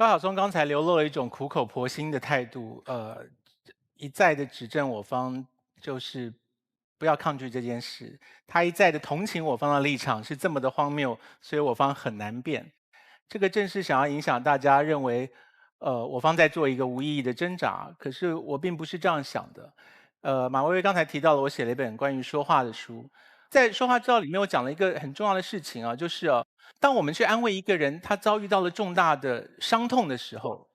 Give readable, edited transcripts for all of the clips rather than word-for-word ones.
高晓松刚才流露了一种苦口婆心的态度，一再的指正我方就是不要抗拒这件事，他一再的同情我方的立场是这么的荒谬，所以我方很难辩。这个正是想要影响大家认为，我方在做一个无意义的挣扎，可是我并不是这样想的。马薇薇刚才提到了我写了一本关于说话的书，在《说话之道》里面，我讲了一个很重要的事情啊，就是当我们去安慰一个人，他遭遇到了重大的伤痛的时候，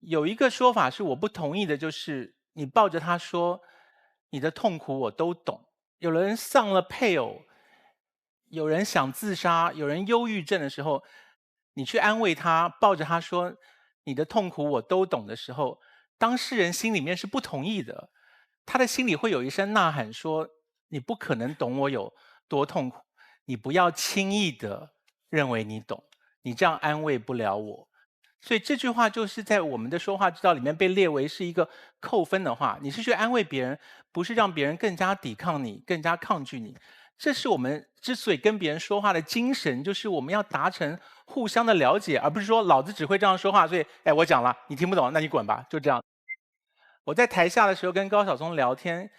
有一个说法是我不同意的，就是你抱着他说，你的痛苦我都懂。有人丧了配偶，有人想自杀，有人忧郁症的时候，你去安慰他，抱着他说，你的痛苦我都懂的时候，当事人心里面是不同意的，他的心里会有一声呐喊说，你不可能懂我有多痛苦，你不要轻易的认为你懂，你这样安慰不了我。所以这句话就是在我们的说话之道里面被列为是一个扣分的话，你是去安慰别人，不是让别人更加抵抗你，更加抗拒你。这是我们之所以跟别人说话的精神，就是我们要达成互相的了解，而不是说老子只会这样说话，所以我讲了你听不懂，那你滚吧，就这样。我在台下的时候跟高晓松聊天，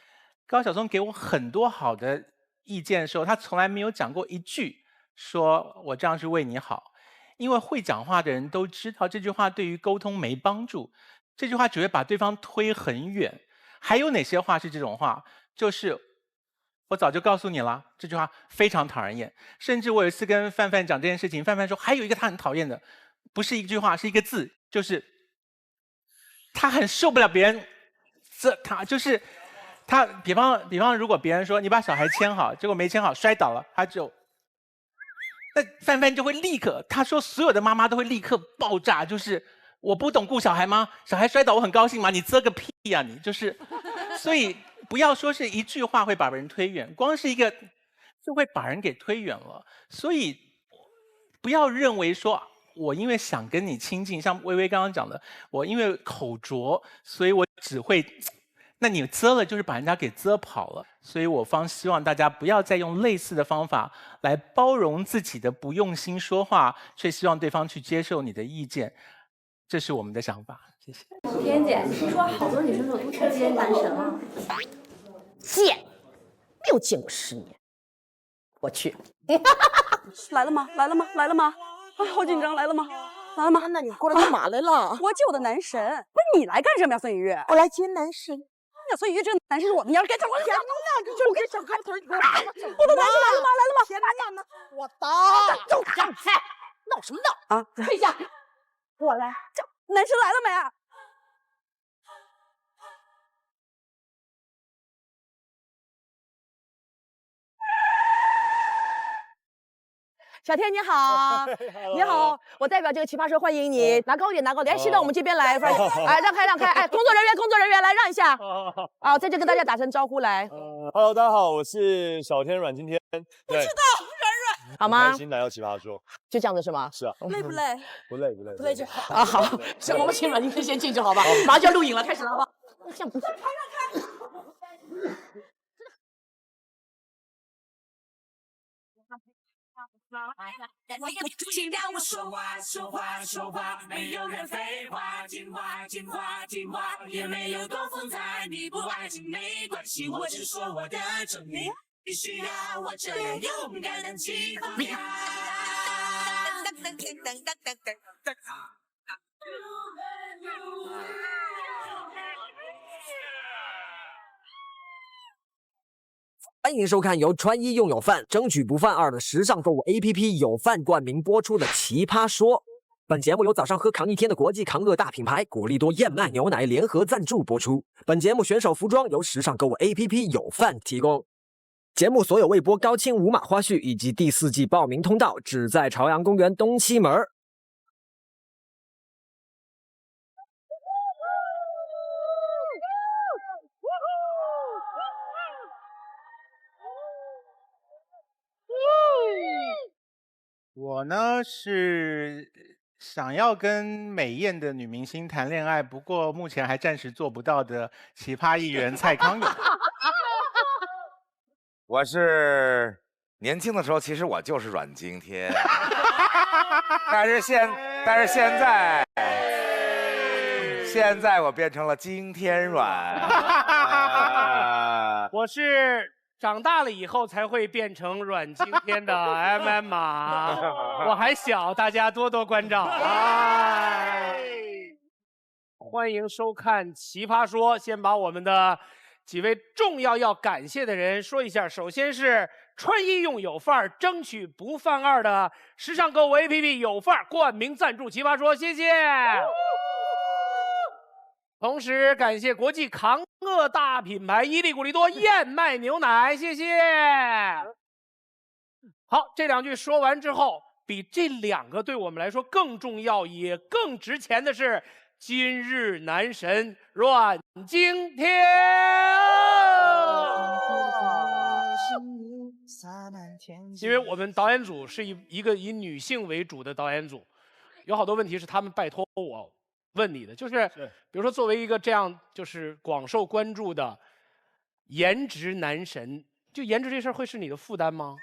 高晓松给我很多好的意见的时候，他从来没有讲过一句说我这样是为你好。因为会讲话的人都知道这句话对于沟通没帮助，这句话只会把对方推很远。还有哪些话是这种话？就是我早就告诉你了，这句话非常讨人厌。甚至我有一次跟范范讲这件事情，范范说还有一个他很讨厌的，不是一句话，是一个字，就是他很受不了别人，他就是他，比方如果别人说你把小孩牵好，结果没牵好摔倒了，他就。那范范就会立刻，他说所有的妈妈都会立刻爆炸，就是我不懂顾小孩吗？小孩摔倒我很高兴吗？你啧个屁呀你！就是，所以不要说是一句话会把人推远，光是一个就会把人给推远了。所以不要认为说我因为想跟你亲近，像薇薇刚刚讲的，我因为口拙，所以我只会。那你啧了，就是把人家给啧跑了。所以我方希望大家不要再用类似的方法来包容自己的不用心说话，却希望对方去接受你的意见。这是我们的想法，谢谢。天姐，听说好多女生都去接男神了。见，没有见过世面。我去。来了吗？来了吗？来了吗？哎，好紧张，来了吗？来了吗？那你过来干嘛来了？我接我的男神，不是你来干什么呀，孙雨月？我来接男神。孙雨月，这个男神是我的，你要是该讲我，天哪！我跟小开头，我的男神来了吗？来了吗？天哪！我的，就这样菜，闹什么闹啊？退下，我来。这男神来了没啊？小天你好，你好，我代表这个奇葩说欢迎你，拿高点，拿高点，哎，先到我们这边来，哎，让开，哎，工作人员来让一下，啊，在这跟大家打声招呼来。Hello， 大家好，我是小天阮经天。我知道，软好吗？开心来到奇葩说，就这样子是吗？是啊。累不累？不累。不累就好啊。好，行，我们请阮经天先进去，好吧？马上就要录影了，开始了，好吧？这样不开。请让我说话，没有人废话，听话，也没有多复杂，你不爱听没关系，我只说我的真理，必须要我这样勇敢的起发呀。欢迎收看由穿衣用有饭、争取不犯2的时尚购物 APP 有饭冠名播出的《奇葩说》。本节目由早上喝扛1天的国际扛饿大品牌果粒多燕麦牛奶联合赞助播出。本节目选手服装由时尚购物 APP 有饭提供。节目所有未播高清无码花絮以及第4季报名通道只在朝阳公园东七门。我呢是想要跟美艳的女明星谈恋爱，不过目前还暂时做不到的奇葩艺人蔡康永。我是年轻的时候，其实我就是阮经天。但是现在我变成了今天软。我是长大了以后才会变成阮经天的 MM 马，我还小，大家多多关照。欢迎收看《奇葩说》，先把我们的几位重要感谢的人说一下。首先是穿衣用有范儿，争取不犯二的时尚购物 APP 有范儿冠名赞助《奇葩说》，谢谢。同时感谢国际抗饿大品牌伊利古利多燕麦牛奶，谢谢。好，这2句说完之后，比这2个对我们来说更重要也更值钱的是今日男神阮经天。因为我们导演组是一个以女性为主的导演组，有好多问题是他们拜托我问你的，就是比如说作为一个这样就是广受关注的颜值男神，就颜值这事儿会是你的负担吗？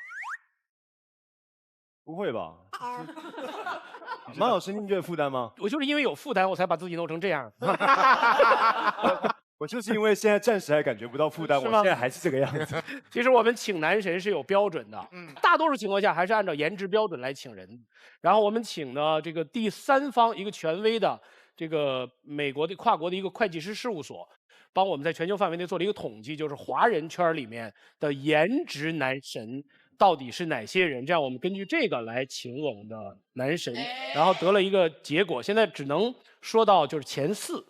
不会吧？马老师，您觉得负担吗？我就是因为有负担，我才把自己弄成这样。我就是因为现在暂时还感觉不到负担，我现在还是这个样子。其实我们请男神是有标准的，大多数情况下还是按照颜值标准来请人。然后我们请的这个第三方一个权威的这个美国的跨国的一个会计师事务所，帮我们在全球范围内做了一个统计，就是华人圈里面的颜值男神到底是哪些人？这样我们根据这个来请我们的男神，然后得了一个结果。现在只能说到就是前4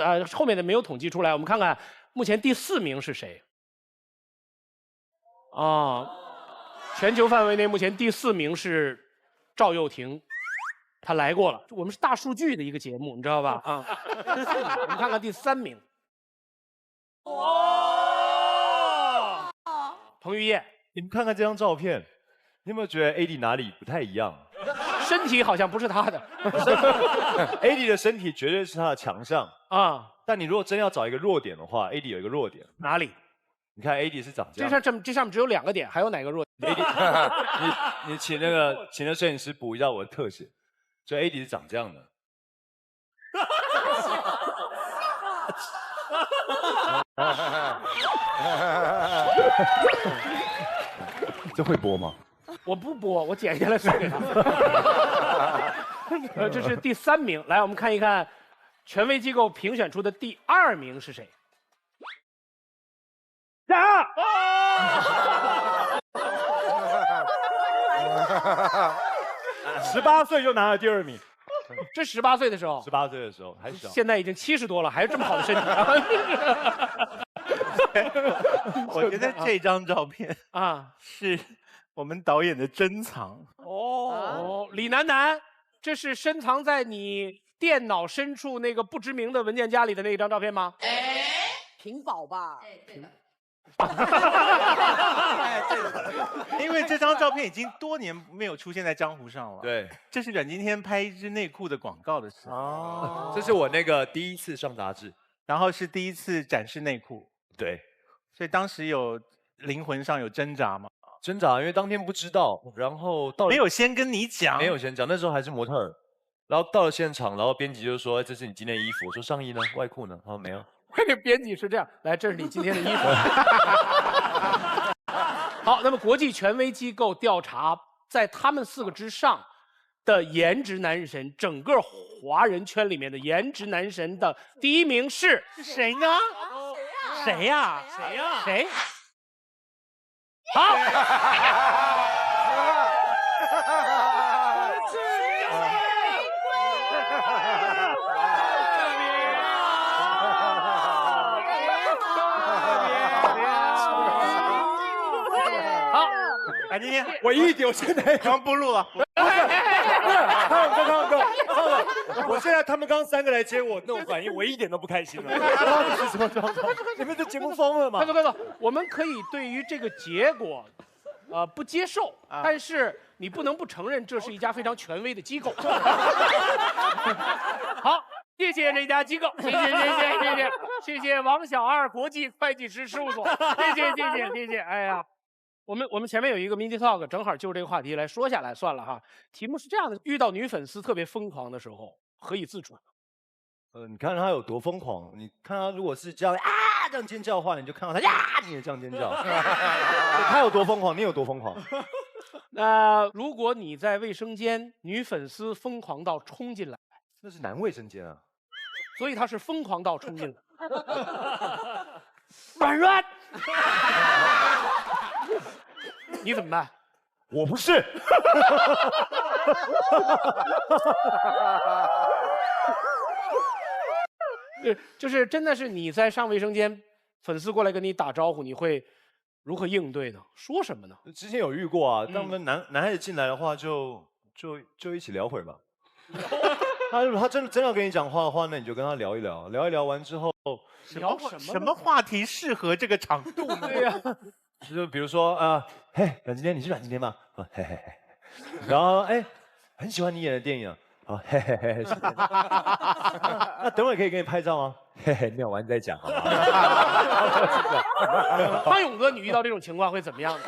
啊，后面的没有统计出来。我们看看目前第4名是谁？啊，全球范围内目前第4名是赵又廷，他来过了。我们是大数据的一个节目，你知道吧？啊，我们看看第3名。哦，彭于晏。你们看看这张照片，你有没有觉得 AD 哪里不太一样？身体好像不是他的，AD 的身体绝对是他的强项啊。但你如果真要找一个弱点的话，AD 有一个弱点，哪里？你看 AD 是长这样。这上面只有2个点，还有哪个弱点？AD， 你请那个摄影师补一下我的特写，所以 AD 是长这样的。这会播吗？我不播，我剪下来送给他。这是第3名，来，我们看一看，权威机构评选出的第2名是谁？18岁就拿了第2名，这18岁的时候，18岁的时候还小，现在已经70多了，还是这么好的身体。我觉得这张照片啊是我们导演的珍藏。哦，李楠楠，这是深藏在你电脑深处那个不知名的文件夹里的那一张照片吗？屏保吧。因为这张照片已经多年没有出现在江湖上了。对，这是阮经天拍一支内裤的广告的时候。哦，这是我那个第1次上杂志，然后是第1次展示内裤。对，所以当时有灵魂上有挣扎吗？挣扎，因为当天不知道，然后到没有先跟你讲，没有先讲，那时候还是模特儿，然后到了现场，然后编辑就说：“这是你今天的衣服。”我说：“上衣呢？外裤呢？”他说：“没有。”编辑是这样，来，这是你今天的衣服。好，那么国际权威机构调查，在他们4个之上的颜值男神，整个华人圈里面的颜值男神的第1名是谁呢？谁呀？谁呀？谁？好。今天我我现在刚不录了。我现在他们刚3个来接我，那种反应我一点都不开心了。这是什么状况？你们这节目疯了吗？快走，我们可以对于这个结果，不接受，但是你不能不承认这是一家非常权威的机构。好，谢谢这家机构，谢谢王小二国际会计师事务所，谢谢，哎呀。我们前面有一个 mini talk， 正好就这个话题来说下来算了哈。题目是这样的：遇到女粉丝特别疯狂的时候，何以自处？你看他有多疯狂，你看他如果是这样这样尖叫的话，你就看到他你也这样尖叫。他有多疯狂，你有多疯狂。那如果你在卫生间，女粉丝疯狂到冲进来，那是男卫生间啊，所以他是疯狂到冲进来。软软，你怎么办？我不是。就是真的是你在上卫生间，粉丝过来跟你打招呼，你会如何应对呢？说什么呢？之前有遇过啊，当我们男孩子进来的话就一起聊会儿吧。如果他真的要跟你讲话的话，那你就跟他聊一聊，聊一聊完之后，聊什么话题适合这个长度呢？对呀，就比如说嘿，阮经天，你是阮经天吗？嘿嘿嘿。然后很喜欢你演的电影啊。嘿嘿嘿，那等会儿可以给你拍照吗？嘿嘿，尿完再讲好吗？方勇哥，你遇到这种情况会怎么样呢？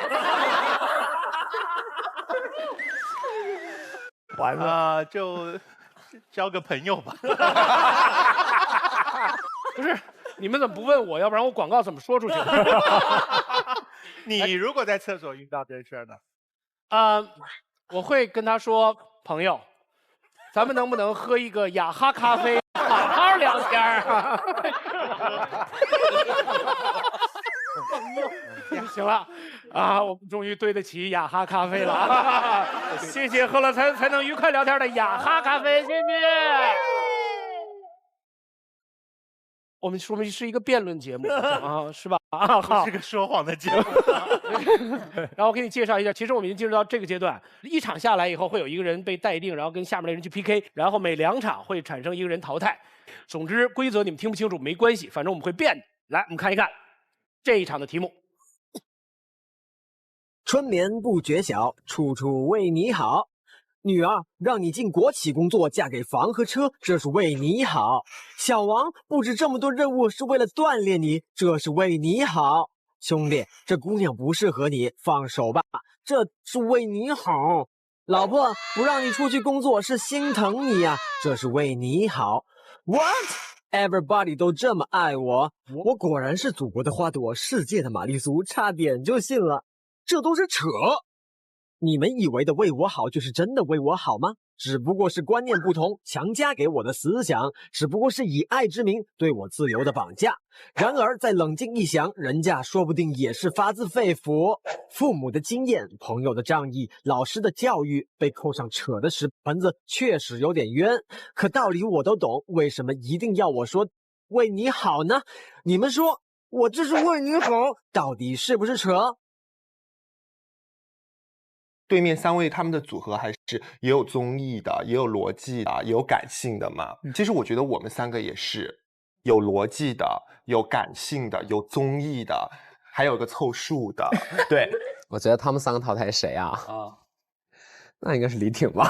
完了，就交个朋友吧。不是，你们怎么不问我？要不然我广告怎么说出去？你如果在厕所遇到这事儿呢？我会跟他说，朋友。咱们能不能喝一个雅哈咖啡，好好聊天儿？行了啊，我们终于对得起雅哈咖啡了，谢谢喝了才能愉快聊天的雅哈咖啡，谢谢。我们说明是一个辩论节目啊，是吧？好，是个说谎的节目。然后我给你介绍一下，其实我们已经进入到这个阶段，一场下来以后会有一个人被待定，然后跟下面的人去 PK， 然后每2场会产生一个人淘汰。总之规则你们听不清楚没关系，反正我们会变。来，我们看一看这一场的题目。春眠不觉晓，处处为你好。女儿让你进国企工作，嫁给房和车，这是为你好。小王布置这么多任务是为了锻炼你，这是为你好。兄弟，这姑娘不适合你，放手吧，这是为你好。老婆不让你出去工作是心疼你呀，这是为你好。What？ Everybody 都这么爱我，我果然是祖国的花朵，世界的玛丽苏，差点就信了。这都是扯。你们以为的为我好就是真的为我好吗？只不过是观念不同，强加给我的思想，只不过是以爱之名对我自由的绑架。然而再冷静一想，人家说不定也是发自肺腑。父母的经验，朋友的仗义，老师的教育，被扣上扯的屎盆子确实有点冤。可道理我都懂，为什么一定要我说为你好呢？你们说我这是为你好，到底是不是扯？对面3位他们的组合还是也有综艺的，也有逻辑的，也有感性的嘛。其实我觉得我们3个也是有逻辑的，有感性的，有综艺的，还有个凑数的。对，我觉得他们3个淘汰谁啊？那应该是李挺吧。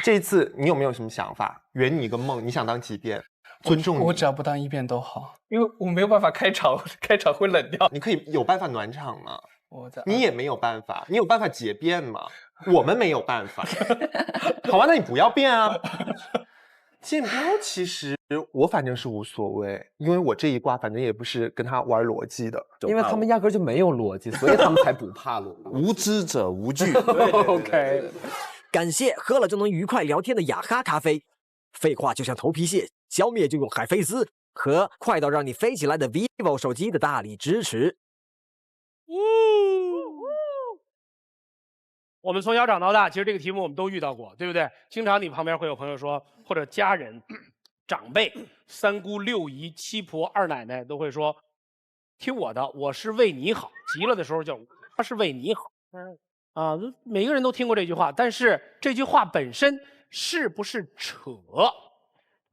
这一次你有没有什么想法？圆你一个梦，你想当几遍？尊重你。我只要不当1遍都好，因为我没有办法开场会冷掉。你可以有办法暖场吗？你也没有办法，你有办法结辩吗？我们没有办法。好吧，那你不要辩啊。建标其实我反正是无所谓，因为我这一卦反正也不是跟他玩逻辑的，因为他们压根就没有逻辑，所以他们才不怕逻辑。无知者无惧。OK， 感谢喝了就能愉快聊天的雅哈咖啡。废话就像头皮屑，消灭就用海飞丝和快到让你飞起来的 vivo 手机的大力支持。我们从小长到大，其实这个题目我们都遇到过，对不对？经常你旁边会有朋友说，或者家人、长辈、3姑6姨、7婆、2奶奶都会说：“听我的，我是为你好。”急了的时候叫“他是为你好”。啊，每个人都听过这句话，但是这句话本身是不是扯？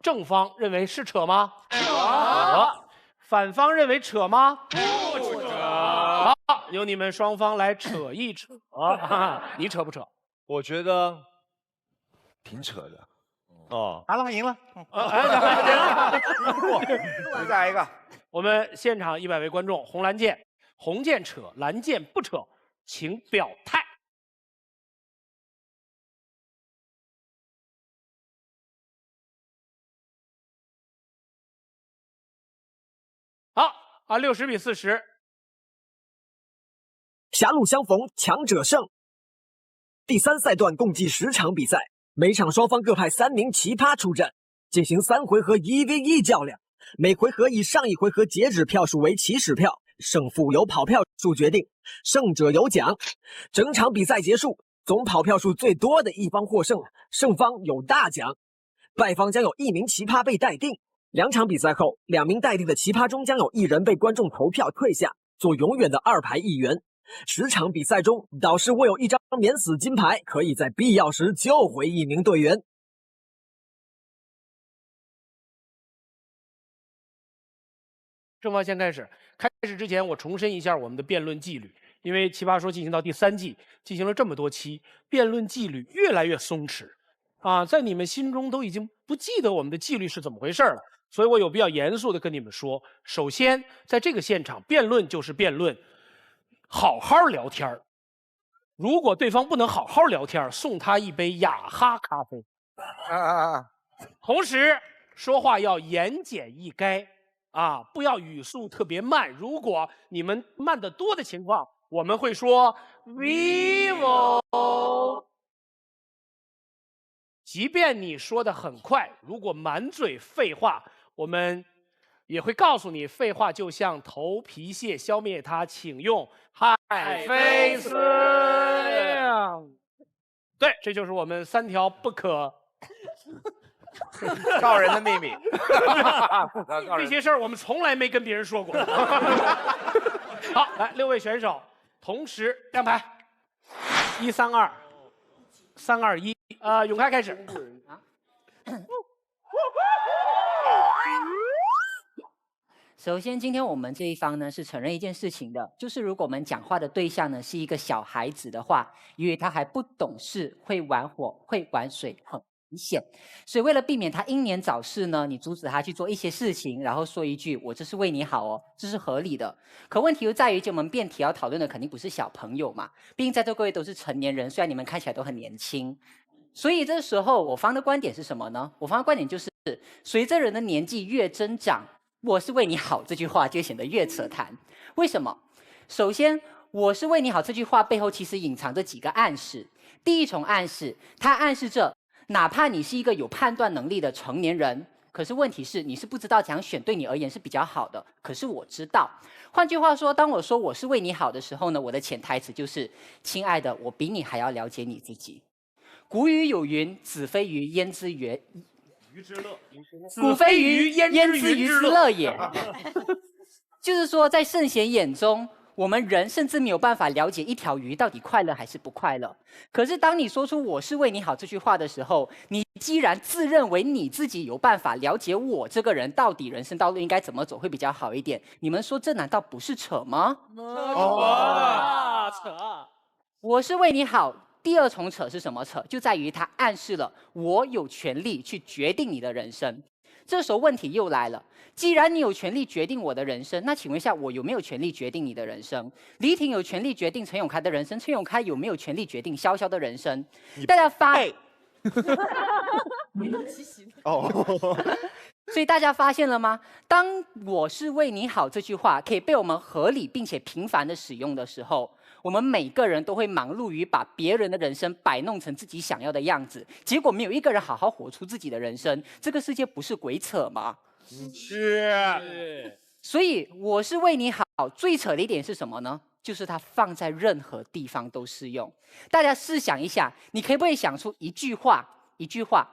正方认为是扯吗？扯。反方认为扯吗？不扯。好，由你们双方来扯一扯。你扯不扯？我觉得挺扯的。哦，好了，赢了。下一个，我们现场100位观众，红蓝键，红键扯，蓝键不扯，请表态。好啊，60比40。狭路相逢强者胜。第3赛段共计10场比赛，每场双方各派3名奇葩出战，进行3回合1v1较量。每回合以上一回合截止票数为起始票，胜负由跑票数决定，胜者有奖。整场比赛结束，总跑票数最多的一方获胜，胜方有大奖。败方将有1名奇葩被待定。2场比赛后，2名待定的奇葩中将有1人被观众投票退下，做永远的2排议员。10场比赛中，导师握有1张免死金牌，可以在必要时救回1名队员。正方先开始。开始之前，我重申一下我们的辩论纪律，因为《奇葩说》进行到第3季，进行了这么多期，辩论纪律越来越松弛，啊，在你们心中都已经不记得我们的纪律是怎么回事了。所以我有必要严肃的跟你们说，首先，在这个现场，辩论就是辩论，好好聊天儿。如果对方不能好好聊天，送他一杯雅哈咖啡。同时，说话要言简意赅。啊，不要语速特别慢。如果你们慢得多的情况，我们会说 vivo。即便你说的很快，如果满嘴废话，我们也会告诉你，废话就像头皮屑，消灭它，请用海飞丝。对，这就是我们3条不可。告人的秘密，这些事儿我们从来没跟别人说过。好，来6位选手同时亮牌，1、3、2、3、2、1。永开开始。首先，今天我们这一方呢是承认一件事情的，就是如果我们讲话的对象呢是一个小孩子的话，因为他还不懂事，会玩火，会玩水，很危险，所以为了避免他英年早逝呢，你阻止他去做一些事情，然后说一句"我这是为你好哦"，这是合理的。可问题就在于，我们辩题要讨论的肯定不是小朋友嘛，毕竟在座各位都是成年人，虽然你们看起来都很年轻。所以这时候我方的观点是什么呢？我方的观点就是，随着人的年纪越增长，"我是为你好"这句话就显得越扯谈。为什么？首先，"我是为你好"这句话背后其实隐藏着几个暗示。第一重暗示，它暗示着哪怕你是一个有判断能力的成年人，可是问题是你是不知道怎样选对你而言是比较好的。可是我知道，换句话说，当我说我是为你好的时候呢，我的潜台词就是"亲爱的，我比你还要了解你自己"。古语有云："子非鱼，焉知鱼之乐？子非鱼，焉知鱼之乐也？"就是说，在圣贤眼中，我们人甚至没有办法了解一条鱼到底快乐还是不快乐。可是当你说出"我是为你好"这句话的时候，你既然自认为你自己有办法了解我这个人到底人生道路应该怎么走会比较好一点，你们说这难道不是扯吗？扯！我是为你好。第二重扯是什么扯？就在于它暗示了我有权利去决定你的人生。这时候问题又来了，既然你有权利决定我的人生，那请问一下，我有没有权利决定你的人生？李挺有权利决定陈永开的人生，陈永开有没有权利决定潇潇的人生？大家发，所以大家发现了吗？当我是为你好这句话可以被我们合理并且频繁的使用的时候，我们每个人都会忙碌于把别人的人生摆弄成自己想要的样子，结果没有一个人好好活出自己的人生。这个世界不是鬼扯吗？是。所以我是为你好，最扯的一点是什么呢？就是它放在任何地方都适用。大家试想一下，你可不可以想出一句话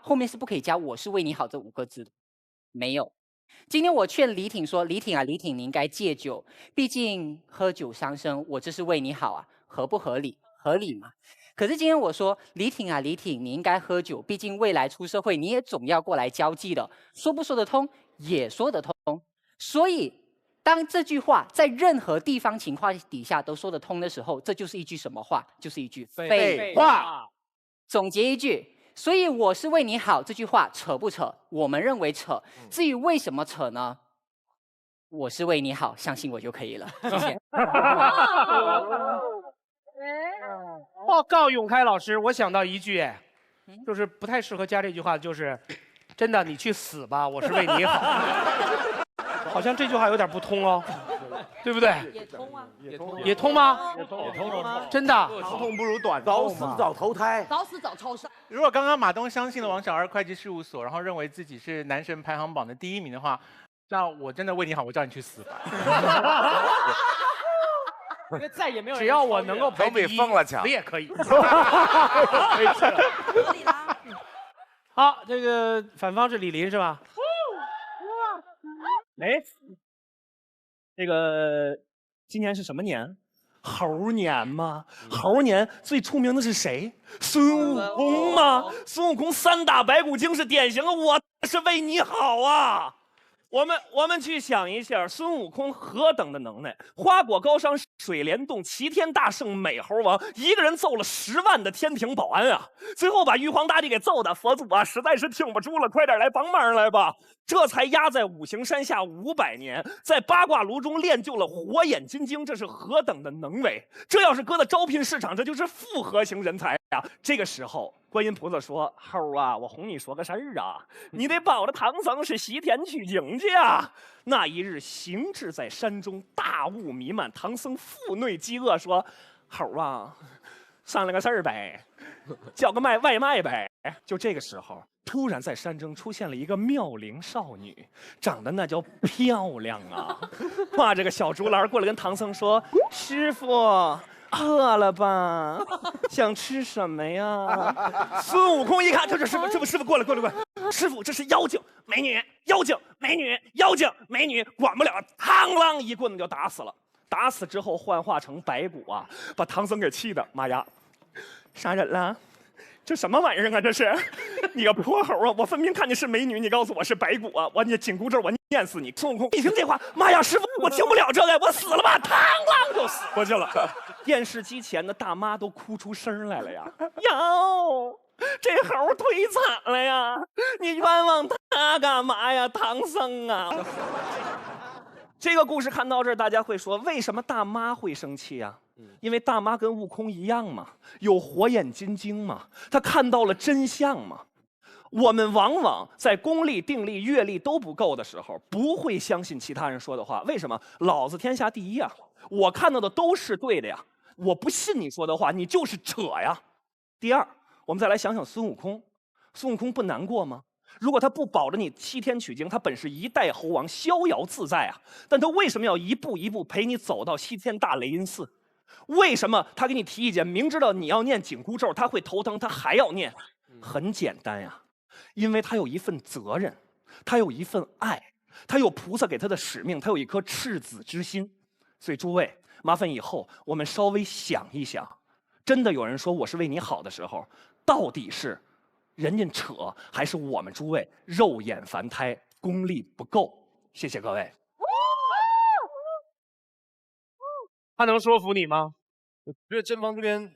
后面是不可以加"我是为你好"这5个字的？没有。今天我劝李挺说："李挺啊，李挺，你应该戒酒，毕竟喝酒伤身，我这是为你好啊，合不合理？合理嘛。可是今天我说："李挺啊，李挺，你应该喝酒，毕竟未来出社会，你也总要过来交际的，说不说得通？也说得通。所以，当这句话在任何地方情况底下都说得通的时候，这就是一句什么话？就是一句废话。总结一句。所以我是为你好这句话扯不扯？我们认为扯。至于为什么扯呢？我是为你好，相信我就可以了。谢谢。报告永开老师，我想到一句，就是不太适合加这句话，就是真的，你去死吧，我是为你好。好像这句话有点不通哦，对不对？也通啊，也通吗？也通了，真的，长痛不如短痛嘛，早死早投胎。早死早超生。如果刚刚马东相信了王小二会计事务所，然后认为自己是男神排行榜的第1名的话，那我真的为你好，我叫你去死吧。因为再也没有人只要我能够排总比第一，疯了强死也可以。好，这个反方是李林是吧？哎，这个今年是什么年？猴年吗？猴年最出名的是谁？孙悟空吗？孙悟空3打白骨精是典型的，我是为你好啊！我们去想一下，孙悟空何等的能耐！花果高山水帘洞，齐天大圣美猴王，一个人揍了10万的天庭保安啊！最后把玉皇大帝给揍的，佛祖啊，实在是挺不住了，快点来帮忙来吧！这才压在五行山下500年，在八卦炉中练就了火眼金睛，这是何等的能为！这要是搁到招聘市场，这就是复合型人才呀！这个时候，观音菩萨说：“猴啊，我哄你说个事儿啊，你得保着唐僧是西天取经去啊！”那一日，行至在山中，大雾弥漫，唐僧腹内饥饿，说：“猴啊，商量个事儿呗，叫个外卖呗。”就这个时候，突然在山中出现了一个妙龄少女，长得那叫漂亮啊！挎着个小竹篮过来跟唐僧说：“师傅，饿了吧？想吃什么呀？”孙悟空一看，这师傅过来，师傅这是妖精美女，妖精美女，妖精美女，管不了，嘡啷一棍子就打死了。打死之后幻化成白骨啊，把唐僧给气的，妈呀，杀人了！这什么玩意儿啊？这是，你个泼猴啊！我分明看见是美女，你告诉我是白骨啊！我你紧箍咒，我念死你！孙悟空一听这话，妈呀，师傅，我听不了这个，我死了吧！嘡啷就死过去了。电视机前的大妈都哭出声来了呀！哟，这猴忒惨了呀！你冤枉他干嘛呀，唐僧啊？这个故事看到这儿，大家会说，为什么大妈会生气呀？因为大妈跟悟空一样嘛，有火眼金睛嘛，她看到了真相嘛。我们往往在功利、定力、阅历都不够的时候，不会相信其他人说的话。为什么？老子天下第一呀！我看到的都是对的呀！我不信你说的话，你就是扯呀。第二，我们再来想想孙悟空，孙悟空不难过吗？如果他不保着你西天取经，他本是一代猴王，逍遥自在啊！但他为什么要一步一步陪你走到西天大雷音寺？为什么他给你提意见，明知道你要念紧箍咒他会头疼，他还要念？很简单呀，因为他有一份责任，他有一份爱，他有菩萨给他的使命，他有一颗赤子之心。所以诸位，麻烦以后我们稍微想一想，真的有人说我是为你好的时候，到底是人家扯，还是我们诸位肉眼凡胎，功力不够？谢谢各位。他能说服你吗？我觉得正方这边，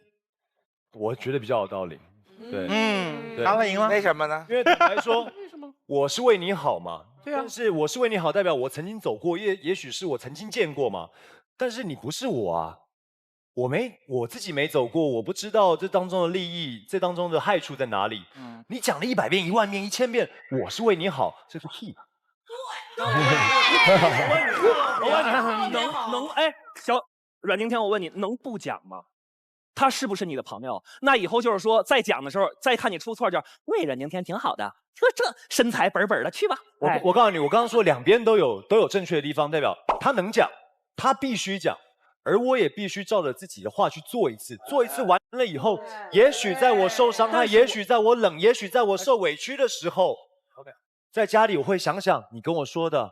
我觉得比较有道理。对，对他赢了，为什么呢？因为坦白说，为什么？我是为你好嘛。对啊。但是我是为你好，代表我曾经走过，也许是我曾经见过嘛。但是你不是我啊，我自己没走过，我不知道这当中的利益，这当中的害处在哪里。你讲了100遍、10000遍、1000遍，我是为你好，这是屁。我问你，能哎，小阮经天，我问你，能不讲吗？他是不是你的朋友？那以后就是说，在讲的时候，再看你出错，就对阮经天挺好的，这身材本的，去吧。我告诉你，我刚刚说两边都有正确的地方，代表他能讲，他必须讲，而我也必须照着自己的话去做一次，做一次完了以后，也许在我受伤害，也许在我冷，也许在我受委屈的时候，在家里我会想想你跟我说的，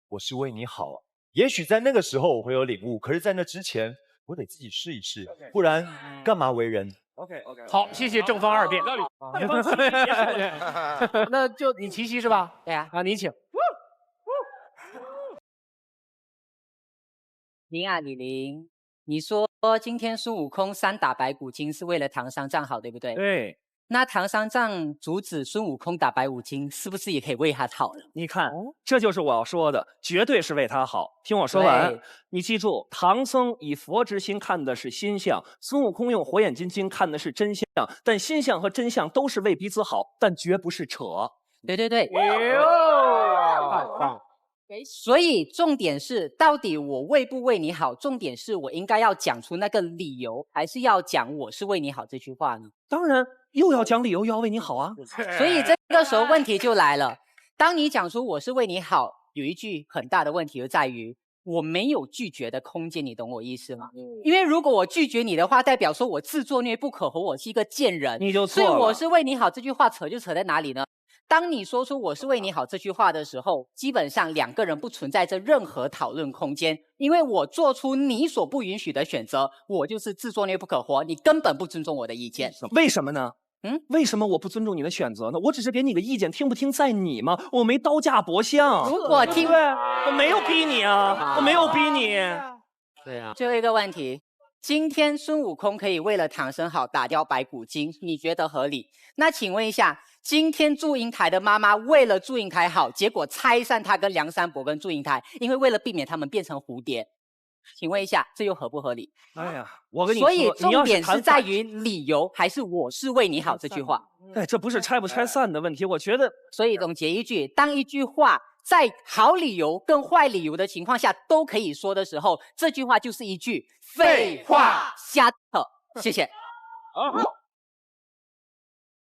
我是为你好啊。也许在那个时候我会有领悟，可是在那之前，我得自己试一试，不然干嘛为人 ？OK， 好，谢谢正方2辩。那就你齐膝是吧？对啊。啊，你请。林啊，李林，你说今天孙悟空3打白骨精是为了唐三藏好，对不对？对。那唐三藏阻止孙悟空打白骨精，是不是也可以为他好了？你看，这就是我要说的，绝对是为他好。听我说完，你记住，唐僧以佛之心看的是心相，孙悟空用火眼金睛看的是真相。但心相和真相都是为彼此好，但绝不是扯。对对对。太棒。所以重点是，到底我为不为你好？重点是我应该要讲出那个理由，还是要讲我是为你好这句话呢？当然，又要讲理由，又要为你好啊。所以这个时候问题就来了，当你讲出我是为你好，有一句很大的问题就在于我没有拒绝的空间，你懂我意思吗？因为如果我拒绝你的话，代表说我自作孽不可活，我是一个贱人，你就错了。所以我是为你好这句话扯就扯在哪里呢？当你说出我是为你好这句话的时候，基本上两个人不存在着任何讨论空间，因为我做出你所不允许的选择，我就是自作孽不可活，你根本不尊重我的意见。为什么呢？为什么我不尊重你的选择呢？我只是给你个意见，听不听在你嘛，我没刀架伯相。如果听，我没有逼你啊，我没有逼你。对啊。最后一个问题，今天孙悟空可以为了唐僧好打掉白骨精，你觉得合理？那请问一下，今天祝英台的妈妈为了祝英台好，结果拆散她跟梁山伯跟祝英台，因为为了避免他们变成蝴蝶，请问一下，这又合不合理？哎呀，我跟你说，所以重点是在于理由，还是我是为你好这句话？哎，这不是拆不拆散的问题，我觉得。所以总结一句，当一句话在好理由跟坏理由的情况下都可以说的时候，这句话就是一句废话瞎扯。谢谢。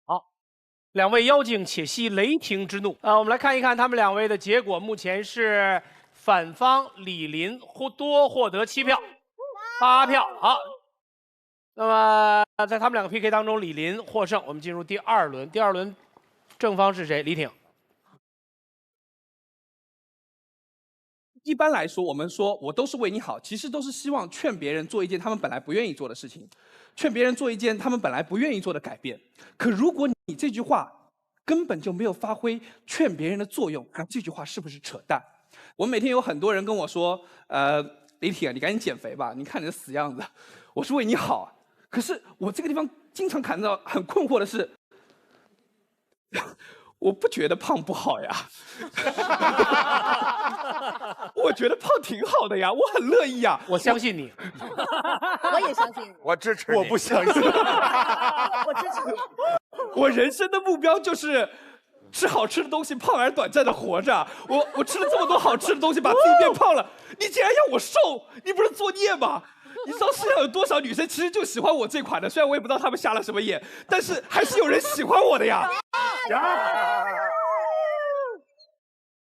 好，两位妖精且息雷霆之怒啊！我们来看一看他们两位的结果，目前是反方李林多获得7票，8票。好，那么在他们两个 PK 当中，李林获胜。我们进入第2轮，第2轮正方是谁？李挺。一般来说，我们说我都是为你好，其实都是希望劝别人做一件他们本来不愿意做的事情，劝别人做一件他们本来不愿意做的改变。可如果你这句话根本就没有发挥劝别人的作用，那这句话是不是扯淡？我每天有很多人跟我说，李挺，你赶紧减肥吧，你看你的死样子，我是为你好。可是我这个地方经常感到很困惑的是，我不觉得胖不好呀，我觉得胖挺好的呀，我很乐意呀。我相信你，我也相信你，我支持你。我不相信，我支持你。我人生的目标就是吃好吃的东西，胖而短暂的活着。我吃了这么多好吃的东西，把自己变胖了，你竟然要我瘦，你不是作孽吗？你知道世上有多少女生其实就喜欢我这款的，虽然我也不知道她们瞎了什么眼，但是还是有人喜欢我的呀。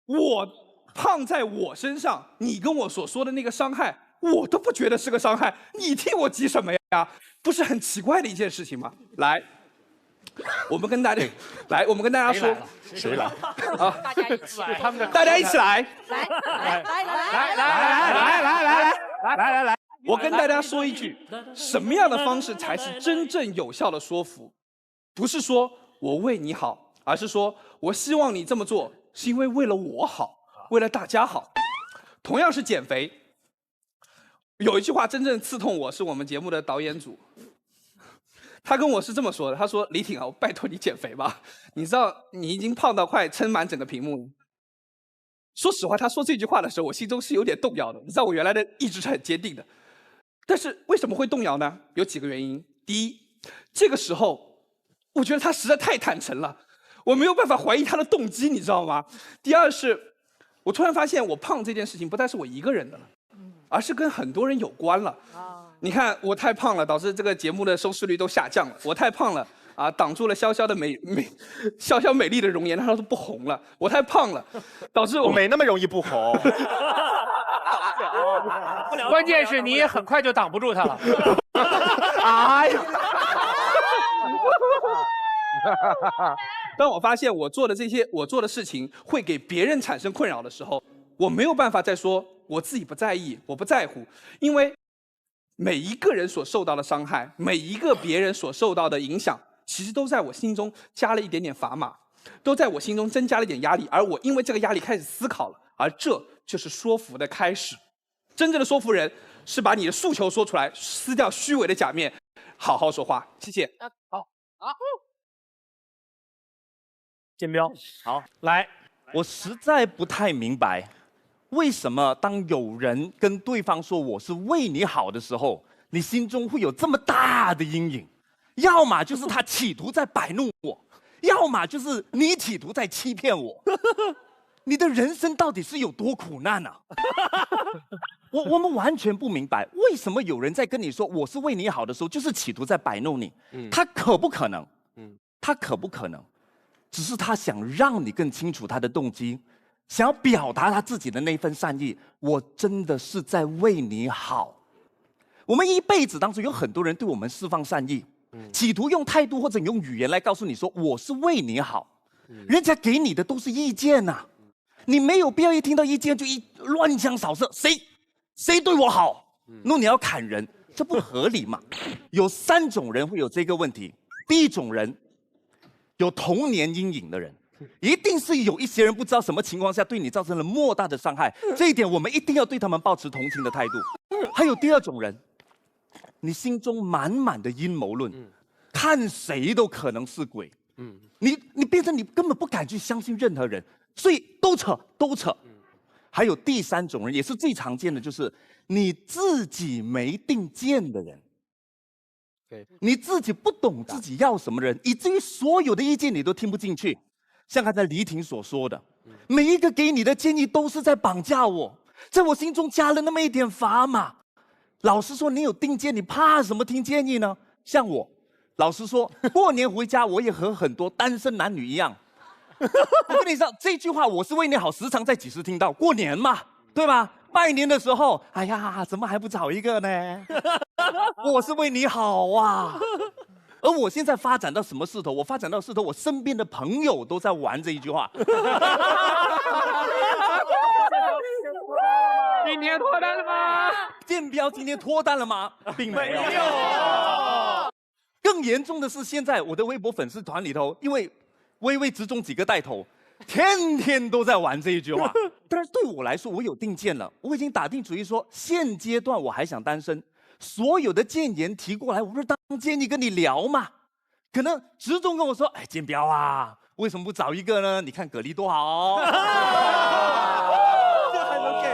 我胖在我身上，你跟我所说的那个伤害，我都不觉得是个伤害，你替我急什么呀？不是很奇怪的一件事情吗？来，我们跟大家说，谁来？啊，大家一起来，他们的大家一起来，来，我跟大家说一句，什么样的方式才是真正有效的说服？不是说我为你好，而是说我希望你这么做，是因为了我好，为了大家好。同样是减肥，有一句话真正刺痛我，是我们节目的导演组，他跟我是这么说的，他说：“李挺啊，我拜托你减肥吧，你知道你已经胖到快撑满整个屏幕了。”说实话，他说这句话的时候，我心中是有点动摇的。你知道我原来的意志是很坚定的，但是为什么会动摇呢？有几个原因。第一，这个时候我觉得他实在太坦诚了，我没有办法怀疑他的动机，你知道吗？第二是，我突然发现我胖这件事情不再是我一个人的了，而是跟很多人有关了。你看我太胖了，导致这个节目的收视率都下降了。我太胖了啊，挡住了潇潇美丽的容颜，让她都不红了。我太胖了，导致我没那么容易不红。关键是你也很快就挡不住他了。哎呀！当我发现我做的事情会给别人产生困扰的时候，我没有办法再说我自己不在意，我不在乎，因为每一个人所受到的伤害，每一个别人所受到的影响，其实都在我心中加了一点点砝码，都在我心中增加了一点压力，而我因为这个压力开始思考了，而这就是说服的开始。真正的说服人是把你的诉求说出来，撕掉虚伪的假面，好好说话。谢谢。好。建彪，好，来，我实在不太明白，为什么当有人跟对方说我是为你好的时候，你心中会有这么大的阴影？要么就是他企图在摆弄我，要么就是你企图在欺骗我。你的人生到底是有多苦难啊？我们完全不明白，为什么有人在跟你说我是为你好的时候，就是企图在摆弄你？他可不可能？他可不可能？只是他想让你更清楚他的动机，想要表达他自己的那份善意。我真的是在为你好。我们一辈子当中有很多人对我们释放善意，企图用态度或者用语言来告诉你说我是为你好，人家给你的都是意见呐、你没有必要一听到意见就乱枪扫射，谁对我好，那你要砍人，这不合理嘛？有3种人会有这个问题。第一种人，有童年阴影的人，一定是有一些人不知道什么情况下对你造成了莫大的伤害，这一点我们一定要对他们保持同情的态度。还有第2种人，你心中满满的阴谋论，看谁都可能是鬼，你变成你根本不敢去相信任何人，所以都扯。还有第3种人，也是最常见的，就是你自己没定见的人。你自己不懂自己要什么人，以至于所有的意见你都听不进去。像刚才黎婷所说的，每一个给你的建议都是在绑架我，在我心中加了那么一点砝码。老实说，你有定见，你怕什么听建议呢？像我，老实说，过年回家我也和很多单身男女一样。我跟你说，这句话我是为你好，时常在几时听到。过年嘛，对吧？拜年的时候，哎呀，怎么还不找一个呢？我是为你好啊。而我现在发展到什么势头？我发展到势头，我身边的朋友都在玩这一句话。今天脱单了吗？建彪今天脱单了吗？并没有。更严重的是，现在我的微博粉丝团里头，因为微微之中几个带头，天天都在玩这一句话。但是对我来说，我有定见了，我已经打定主意说，现阶段我还想单身。所有的建言提过来，我不是当建议跟你聊嘛？可能直中跟我说：“哎，建彪啊，为什么不找一个呢？你看葛丽多好。”这还能给？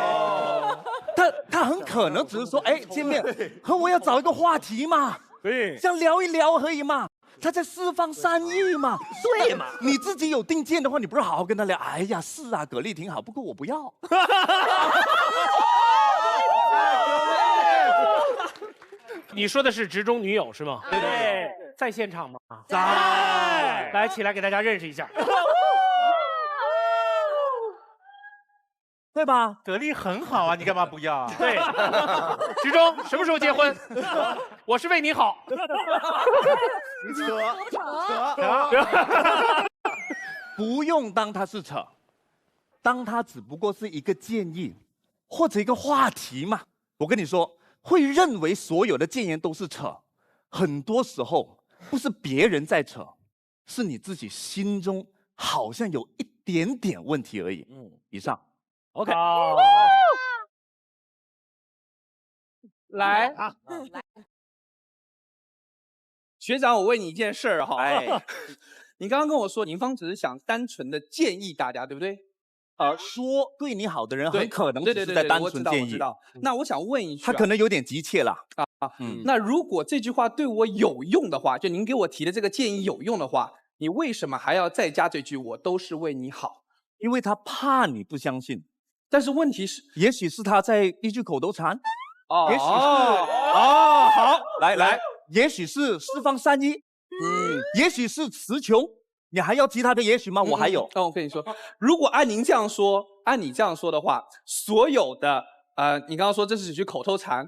他很可能只是说：“哎，见面和我要找一个话题嘛，对，想聊一聊而已嘛。”他在释放善意嘛？对嘛？你自己有定见的话，你不是好好跟他聊？哎呀，是啊，葛丽挺好，不过我不要。你说的是直中女友是吗？对，在现场吗？在。来，起来给大家认识一下。对吧？葛丽很好啊，你干嘛不要？对，直中什么时候结婚？我是为你好。扯，不用当他是扯，当他只不过是一个建议或者一个话题嘛。我跟你说，会认为所有的建言都是扯，很多时候不是别人在扯，是你自己心中好像有一点点问题而已。以上 ，OK。来，学长，我问你一件事儿哈，哎，你刚刚跟我说，宁芳只是想单纯的建议大家，对不对？说对你好的人很可能只是在单纯建议。那我想问一句，他可能有点急切了那如果这句话对我有用的话，就您给我提的这个建议有用的话，你为什么还要再加这句“我都是为你好”？因为他怕你不相信。但是问题是，也许是他在一句口头禅。也许是好，来，也许是释放善意，也许是词穷，你还要其他的也许吗？我还有。我跟你说，如果按您这样说，按你这样说的话，所有的你刚刚说这是几句口头禅，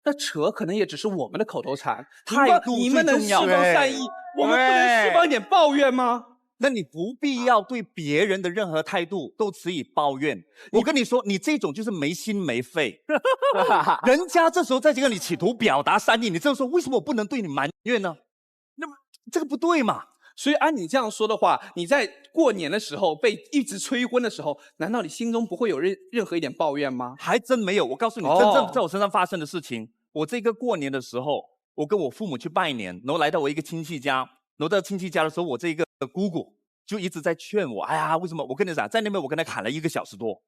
那扯可能也只是我们的口头禅。态度你们能释放善意，我们不能释放一点抱怨吗？那你不必要对别人的任何态度都持以抱怨。我跟你说，你这种就是没心没肺。人家这时候在这个你企图表达善意，你这样说，为什么我不能对你埋怨呢？那么这个不对嘛？所以按你这样说的话，你在过年的时候被一直催婚的时候，难道你心中不会有任何一点抱怨吗？还真没有。我告诉你，真正在我身上发生的事情。我这个过年的时候，我跟我父母去拜年，然后来到我一个亲戚家。然后到亲戚家的时候，我这个姑姑就一直在劝我，哎呀，为什么？我跟你讲，在那边我跟他侃了1个小时多，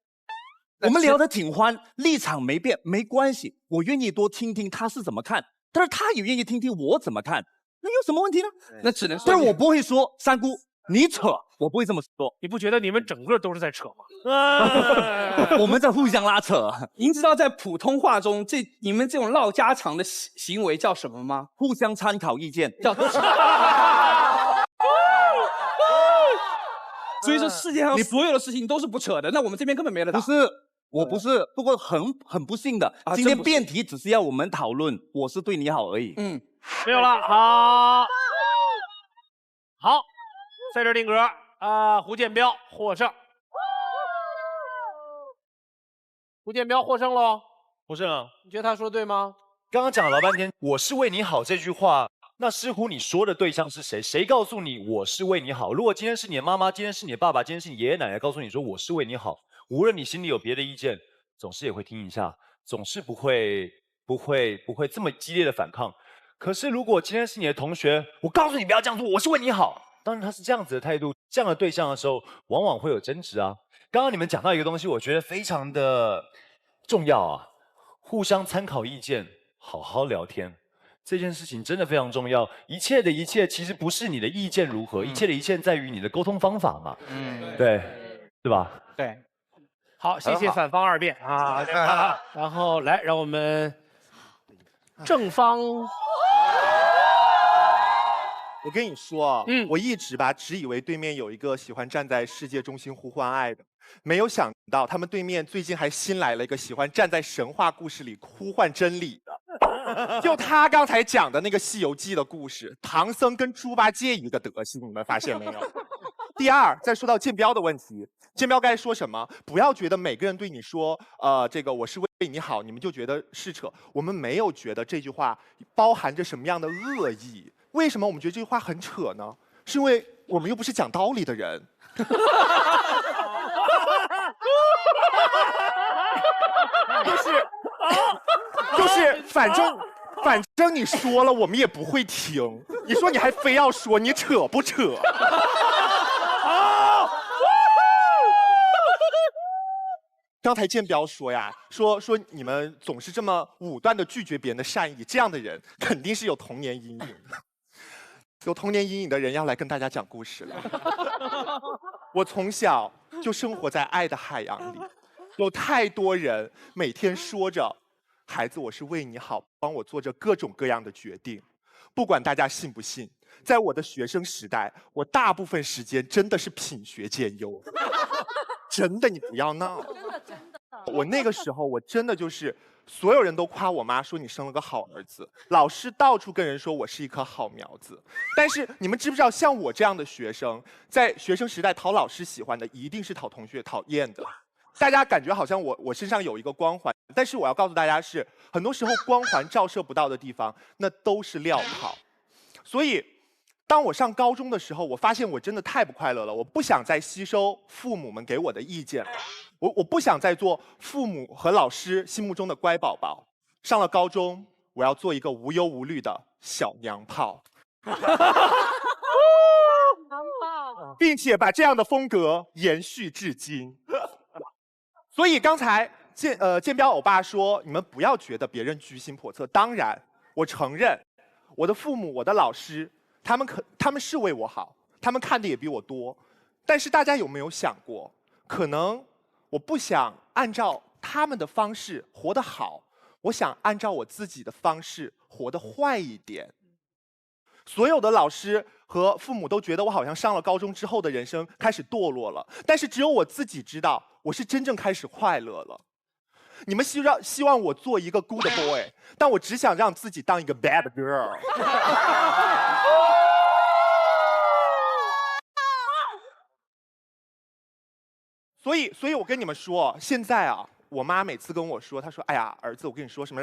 我们聊得挺欢，立场没变，没关系，我愿意多听听他是怎么看，但是他也愿意听听我怎么看，那有什么问题呢？那只能说，但是我不会说三姑你扯，我不会这么说。你不觉得你们整个都是在扯吗？我们在互相拉扯。您知道在普通话中，你们这种唠家常的行为叫什么吗？互相参考意见，叫。所以说世界上所有的事情都是不扯的，那我们这边根本没得打。不是，我不是，不过很不幸的，今天辩题只是要我们讨论，我是对你好而已。没有了，好，在这儿定格胡建彪获胜。胡建彪获胜喽！获胜了。你觉得他说的对吗？刚刚讲了老半天，我是为你好这句话，那师傅你说的对象是谁？谁告诉你我是为你好？如果今天是你的妈妈，今天是你的爸爸，今天是你爷爷奶奶告诉你说我是为你好，无论你心里有别的意见，总是也会听一下，总是不会这么激烈的反抗。可是如果今天是你的同学，我告诉你不要这样做，我是为你好。当然他是这样子的态度，这样的对象的时候，往往会有争执啊。刚刚你们讲到一个东西，我觉得非常的重要啊，互相参考意见，好好聊天，这件事情真的非常重要。一切的一切其实不是你的意见如何，一切的一切在于你的沟通方法嘛。对吧？对。好，谢谢反方2辩啊。然后来，让我们正方。我跟你说啊，我一直只以为对面有一个喜欢站在世界中心呼唤爱的，没有想到他们对面最近还新来了一个喜欢站在神话故事里呼唤真理的。就他刚才讲的那个《西游记》的故事，唐僧跟猪八戒一个德行，你们发现没有？第二，再说到建彪的问题，建彪该说什么？不要觉得每个人对你说，这个我是为你好，你们就觉得是扯。我们没有觉得这句话包含着什么样的恶意。为什么我们觉得这句话很扯呢？是因为我们又不是讲道理的人。就是反正你说了，我们也不会听。你说你还非要说，你扯不扯？刚才建彪说呀，说你们总是这么武断的拒绝别人的善意，这样的人肯定是有童年阴影的。有童年阴影的人要来跟大家讲故事了。我从小就生活在爱的海洋里，有太多人每天说着“孩子，我是为你好”，帮我做着各种各样的决定。不管大家信不信，在我的学生时代，我大部分时间真的是品学兼优。真的，你不要闹。真的。我那个时候，我真的就是所有人都夸我妈说你生了个好儿子，老师到处跟人说我是一棵好苗子。但是你们知不知道，像我这样的学生，在学生时代讨老师喜欢的，一定是讨同学讨厌的。大家感觉好像我身上有一个光环，但是我要告诉大家是，很多时候光环照射不到的地方，那都是镣铐。所以当我上高中的时候，我发现我真的太不快乐了。我不想再吸收父母们给我的意见，我不想再做父母和老师心目中的乖宝宝。上了高中，我要做一个无忧无虑的小娘炮，并且把这样的风格延续至今。所以刚才建彪欧巴说，你们不要觉得别人居心叵测。当然，我承认，我的父母、我的老师。他们是为我好，他们看的也比我多，但是大家有没有想过，可能我不想按照他们的方式活得好，我想按照我自己的方式活得坏一点。所有的老师和父母都觉得我好像上了高中之后的人生开始堕落了，但是只有我自己知道，我是真正开始快乐了。你们希望我做一个 good boy， 但我只想让自己当一个 bad girl。所以我跟你们说，现在啊，我妈每次跟我说，她说：“哎呀，儿子，我跟你说什么，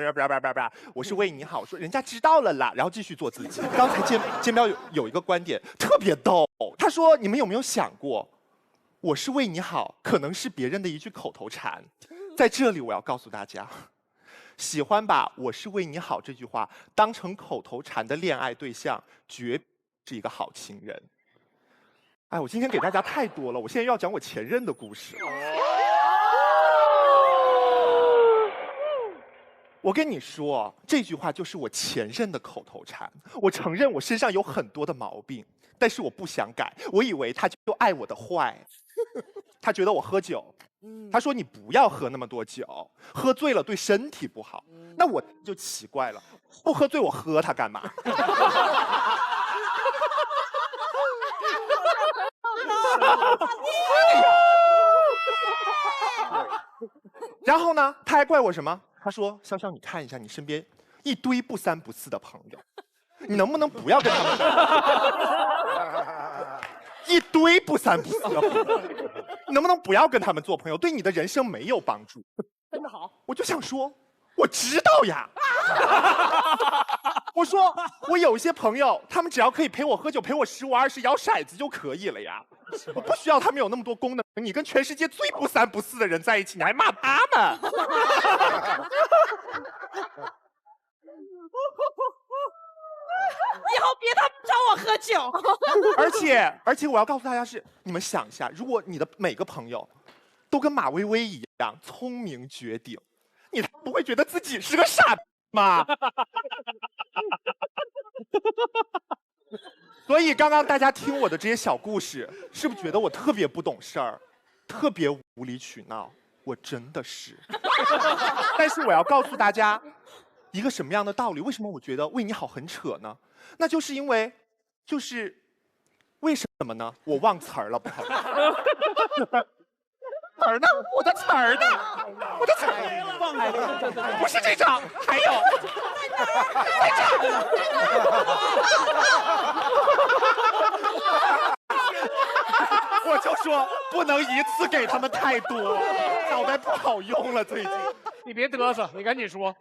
我是为你好。”说人家知道了啦，然后继续做自己。刚才建彪有一个观点特别逗，他说：“你们有没有想过，我是为你好，可能是别人的一句口头禅。”在这里，我要告诉大家，喜欢把“我是为你好”这句话当成口头禅的恋爱对象，绝是一个好情人。哎，我今天给大家太多了，我现在要讲我前任的故事。我跟你说，这句话就是我前任的口头禅。我承认我身上有很多的毛病，但是我不想改。我以为他就爱我的坏，他觉得我喝酒，他说你不要喝那么多酒，喝醉了对身体不好。那我就奇怪了，不喝醉我喝它干嘛？然后呢，他还怪我什么？他说：“潇潇，你看一下你身边一堆不三不四的朋友，你能不能不要跟他们一堆不三不四的朋友，你能不能不要跟他们做朋友？对你的人生没有帮助。”真的好，我就想说，我知道呀。我说我有一些朋友，他们只要可以陪我喝酒、陪我15、20摇骰子就可以了呀。我不需要他们有那么多功能。你跟全世界最不三不四的人在一起，你还骂他们？以后别他找我喝酒。而且我要告诉大家是，你们想一下，如果你的每个朋友都跟马薇薇一样聪明绝顶，你不会觉得自己是个傻逼吗？所以刚刚大家听我的这些小故事，是不是觉得我特别不懂事儿，特别无理取闹？我真的是。但是我要告诉大家一个什么样的道理？为什么我觉得为你好很扯呢？那就是因为，为什么呢？我忘词儿了，不好意思。词儿呢？我的词儿呢？我的词儿不是这张，还有我就说不能一次给他们太多，脑袋不好用了最近。你别嘚瑟，你赶紧说。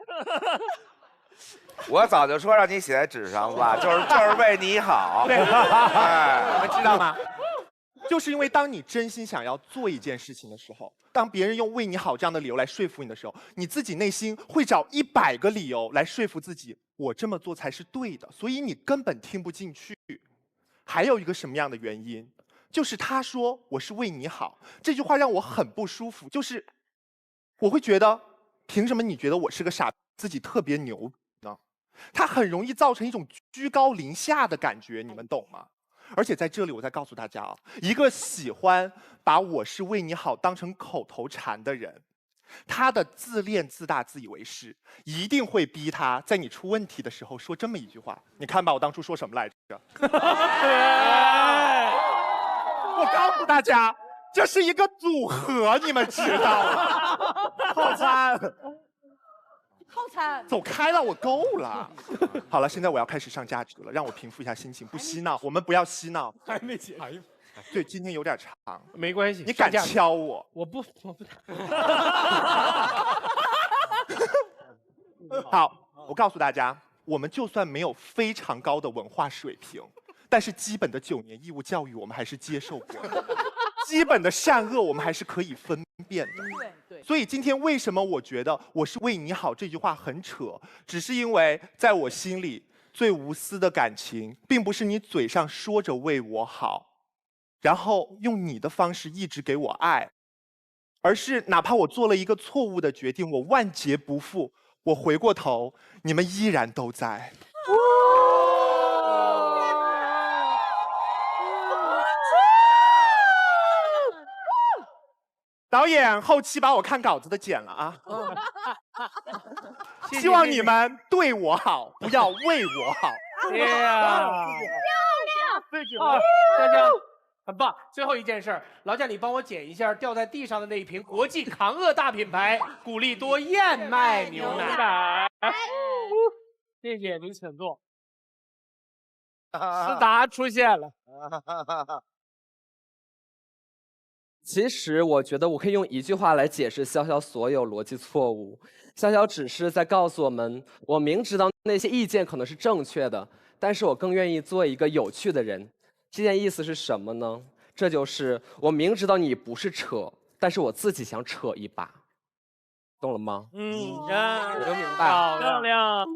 我早就说让你写在纸上吧，就是为你好。对，哎，你们知道吗？就是因为当你真心想要做一件事情的时候，当别人用为你好这样的理由来说服你的时候，你自己内心会找100个理由来说服自己，我这么做才是对的，所以你根本听不进去。还有一个什么样的原因？就是他说我是为你好，这句话让我很不舒服，就是我会觉得，凭什么你觉得我是个傻，自己特别牛呢？它很容易造成一种居高临下的感觉，你们懂吗？而且在这里，我再告诉大家啊，一个喜欢把我是为你好当成口头禅的人，他的自恋、自大、自以为是，一定会逼他在你出问题的时候说这么一句话。你看吧，我当初说什么来着？我告诉大家，这是一个组合，你们知道吗？套餐。套餐，走开了，我够了。好了，现在我要开始上价值了，让我平复一下心情，不嬉闹，我们不要嬉闹。还没结。对，今天有点长，没关系。你敢敲我？我不。好，我告诉大家，我们就算没有非常高的文化水平，但是基本的9年义务教育我们还是接受过的，基本的善恶我们还是可以分辨的。对。所以今天为什么我觉得我是为你好这句话很扯，只是因为在我心里最无私的感情，并不是你嘴上说着为我好，然后用你的方式一直给我爱，而是哪怕我做了一个错误的决定，我万劫不复，我回过头，你们依然都在。导演后期把我看稿子的剪了啊！希望你们对我好，不要为我好。漂亮，香香，很棒。最后一件事，劳驾，你帮我捡一下掉在地上的那一瓶国际抗饿大品牌古力多燕麦牛奶。谢谢您，请坐。思达出现了。其实我觉得我可以用一句话来解释潇潇所有逻辑错误。潇潇只是在告诉我们，我明知道那些意见可能是正确的，但是我更愿意做一个有趣的人。这件意思是什么呢？这就是我明知道你不是扯，但是我自己想扯一把，懂了吗？我就明白了。漂亮。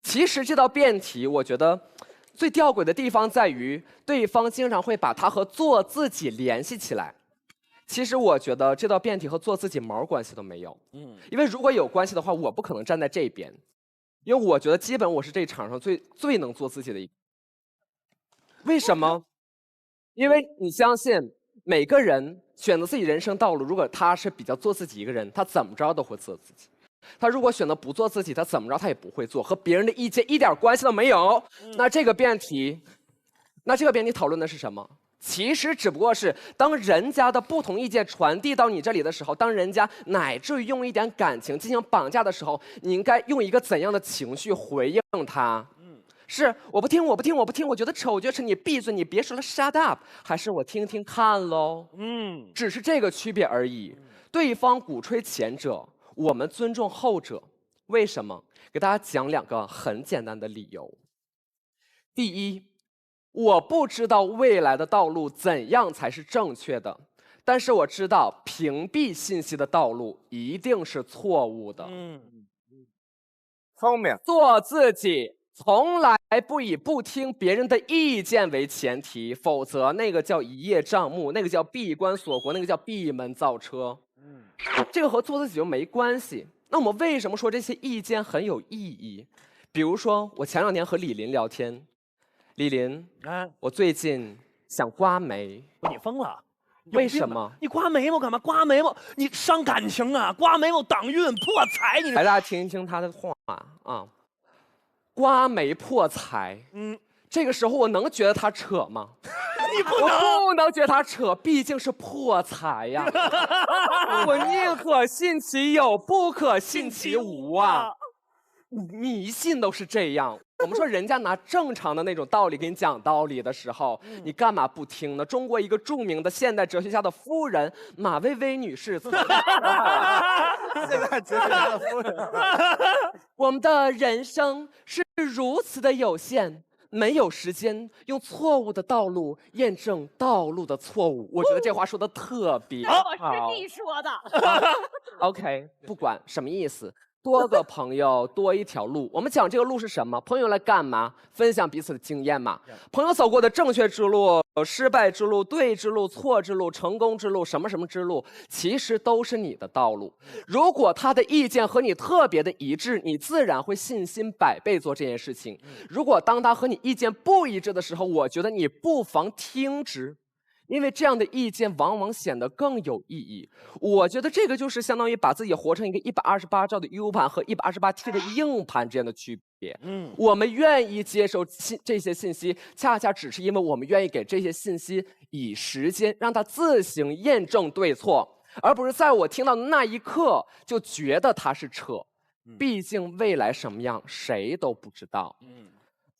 其实这道辩题，我觉得最吊诡的地方在于，对方经常会把它和做自己联系起来。其实我觉得这道辩题和做自己毛关系都没有。因为如果有关系的话，我不可能站在这边，因为我觉得基本我是这场上最能做自己的一个。为什么？因为你相信每个人选择自己人生道路，如果他是比较做自己一个人，他怎么着都会做自己。他如果选择不做自己，他怎么着他也不会做，和别人的意见一点关系都没有。那这个辩题讨论的是什么？其实只不过是当人家的不同意见传递到你这里的时候，当人家乃至于用一点感情进行绑架的时候，你应该用一个怎样的情绪回应他？是我不听，我觉得扯，你闭嘴，你别说了 ，shut up， 还是我听听看喽？只是这个区别而已。对方鼓吹前者，我们尊重后者。为什么？给大家讲2个很简单的理由。第一，我不知道未来的道路怎样才是正确的，但是我知道屏蔽信息的道路一定是错误的。聪明，做自己。从来不以不听别人的意见为前提，否则那个叫一叶障目，那个叫闭关锁国，那个叫闭门造车。这个和做自己就没关系。那我们为什么说这些意见很有意义？比如说，我前2天和李林聊天，李林，我最近想刮眉。你疯了？为什么？你刮眉毛干嘛？刮眉毛你伤感情啊！刮眉毛挡运破财，你。来，大家听一听他的话啊。刮眉破财，这个时候我能觉得他扯吗？你不能，我不能觉得他扯，毕竟是破财呀。我宁可信其有，不可信其无啊。迷信都是这样。我们说人家拿正常的那种道理给你讲道理的时候，你干嘛不听呢？中国一个著名的现代哲学家的夫人马薇薇女士，现在哲学家的夫人，我们的人生是如此的有限，没有时间用错误的道路验证道路的错误。我觉得这话说的特别好。我是你说的。OK， 不管什么意思。多个朋友多一条路，我们讲这个路是什么？朋友来干嘛？分享彼此的经验嘛。朋友走过的正确之路、失败之路、对之路、错之路、成功之路、什么什么之路，其实都是你的道路。如果他的意见和你特别的一致，你自然会信心100倍做这件事情。如果当他和你意见不一致的时候，我觉得你不妨听之。因为这样的意见往往显得更有意义。我觉得这个就是相当于把自己活成一个128兆的 U 盘和128T 的硬盘之间的区别。我们愿意接受这些信息，恰恰只是因为我们愿意给这些信息以时间，让它自行验证对错，而不是在我听到的那一刻就觉得它是扯。毕竟未来什么样谁都不知道。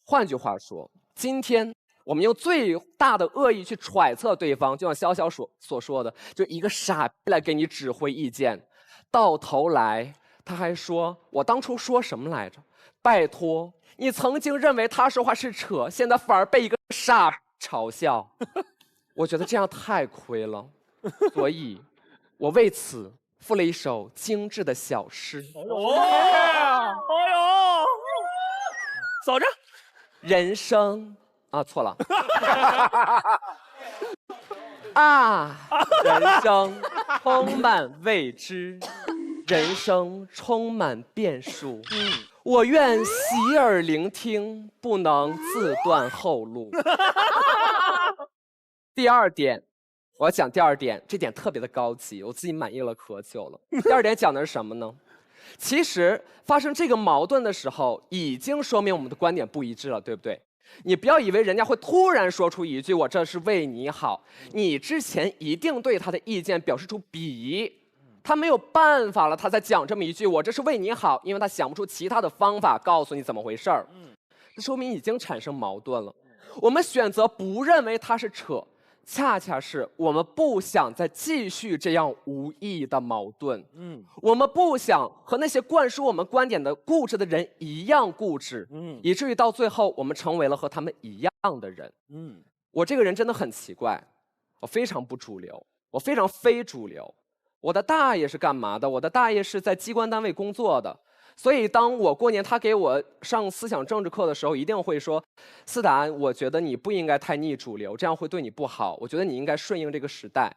换句话说，今天我们用最大的恶意去揣测对方，就像潇潇所说的，就一个傻逼来给你指挥意见，到头来他还说我当初说什么来着？拜托，你曾经认为他说话是扯，现在反而被一个傻嘲笑，我觉得这样太亏了，所以我为此赋了一首精致的小诗。走着，人生。错了。人生充满未知，人生充满变数。我愿洗耳聆听，不能自断后路。第2点，我要讲第2点，这点特别的高级，我自己满意了可久了。第2点讲的是什么呢？其实发生这个矛盾的时候，已经说明我们的观点不一致了，对不对？你不要以为人家会突然说出一句我这是为你好，你之前一定对他的意见表示出鄙夷，他没有办法了，他才讲这么一句我这是为你好，因为他想不出其他的方法告诉你怎么回事儿。这说明已经产生矛盾了。我们选择不认为他是扯，恰恰是我们不想再继续这样无意义的矛盾。我们不想和那些灌输我们观点的固执的人一样固执，以至于到最后我们成为了和他们一样的人。我这个人真的很奇怪，我非常不主流，我非常非主流。我的大爷是干嘛的？我的大爷是在机关单位工作的，所以当我过年他给我上思想政治课的时候，一定会说，思达，我觉得你不应该太逆主流，这样会对你不好。我觉得你应该顺应这个时代。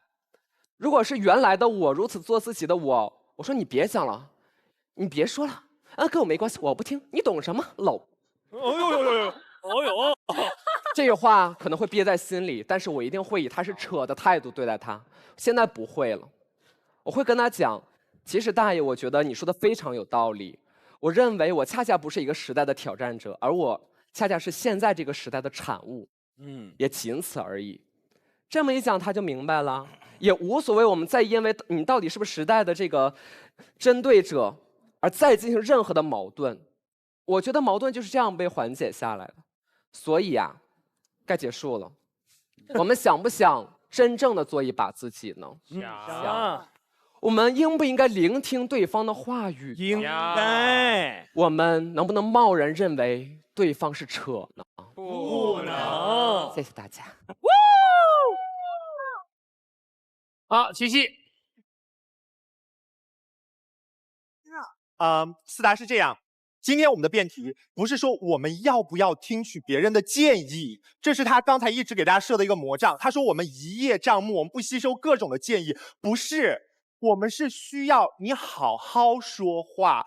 如果是原来的我，如此做自己的我说你别讲了，你别说了，跟我没关系，我不听，你懂什么搂？这句话可能会憋在心里，但是我一定会以他是扯的态度对待他。现在不会了，我会跟他讲，其实大爷，我觉得你说的非常有道理。我认为我恰恰不是一个时代的挑战者，而我恰恰是现在这个时代的产物，也仅此而已。这么一讲，他就明白了，也无所谓。我们再因为你到底是不是时代的这个针对者，而再进行任何的矛盾。我觉得矛盾就是这样被缓解下来的。所以啊，该结束了。我们想不想真正的做一把自己呢？想。我们应不应该聆听对方的话语？应该。我们能不能贸然认为对方是扯呢？不能。谢谢大家。好，琪琪。思达是这样，今天我们的辩题不是说我们要不要听取别人的建议，这是他刚才一直给大家设的一个魔障。他说我们一叶障目，我们不吸收各种的建议，不是，我们是需要你好好说话。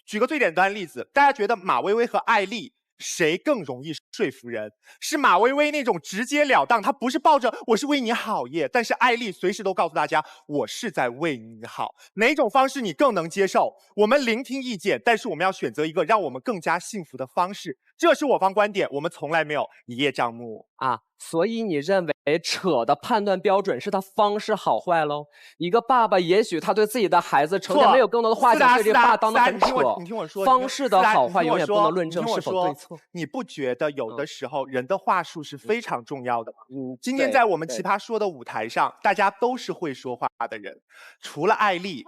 举个最简单的例子，大家觉得马薇薇和艾丽谁更容易说服人？是马薇薇那种直截了当，她不是抱着我是为你好耶，但是艾丽随时都告诉大家我是在为你好。哪种方式你更能接受？我们聆听意见，但是我们要选择一个让我们更加幸福的方式。这是我方观点，我们从来没有一叶障目啊。所以你认为扯的判断标准是他方式好坏喽？一个爸爸也许他对自己的孩子成天没有更多的话讲，对这个话当得很扯。你听我说，方式的好坏永远不能论证是否对错。你不觉得有的时候人的话术是非常重要的吗？今天在我们奇葩说的舞台上，大家都是会说话的人，除了艾丽。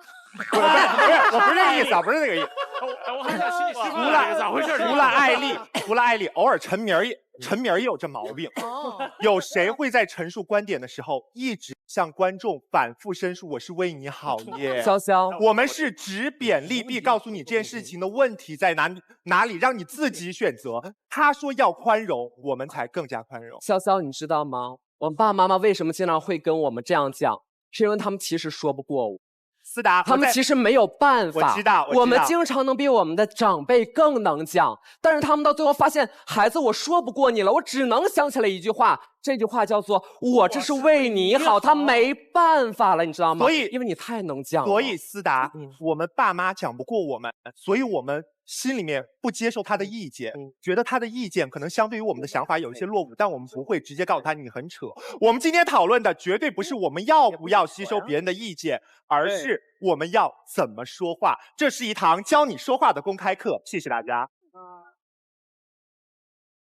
我不是这个意思啊，不是这个意思。我还想心里失望，咋回事？除了艾丽，偶尔陈明儿也有这毛病。有谁会在陈述观点的时候一直向观众反复申述我是为你好耶？潇潇，我们是指贬利弊，告诉你这件事情的问题在哪里，让你自己选择。他说要宽容，我们才更加宽容。潇潇，你知道吗？我们爸爸妈妈为什么经常会跟我们这样讲？是因为他们其实说不过我。思达，他们其实没有办法。我知道。我们经常能比我们的长辈更能讲，但是他们到最后发现，孩子，我说不过你了，我只能想起来一句话，这句话叫做“我这是为你好”，他没办法了，你知道吗？所以，因为你太能讲了。所以思达，我们爸妈讲不过我们，所以我们心里面不接受他的意见，觉得他的意见可能相对于我们的想法有一些落伍，但我们不会直接告诉他你很扯。我们今天讨论的绝对不是我们要不要吸收别人的意见，而是我们要怎么说话。这是一堂教你说话的公开课，谢谢大家。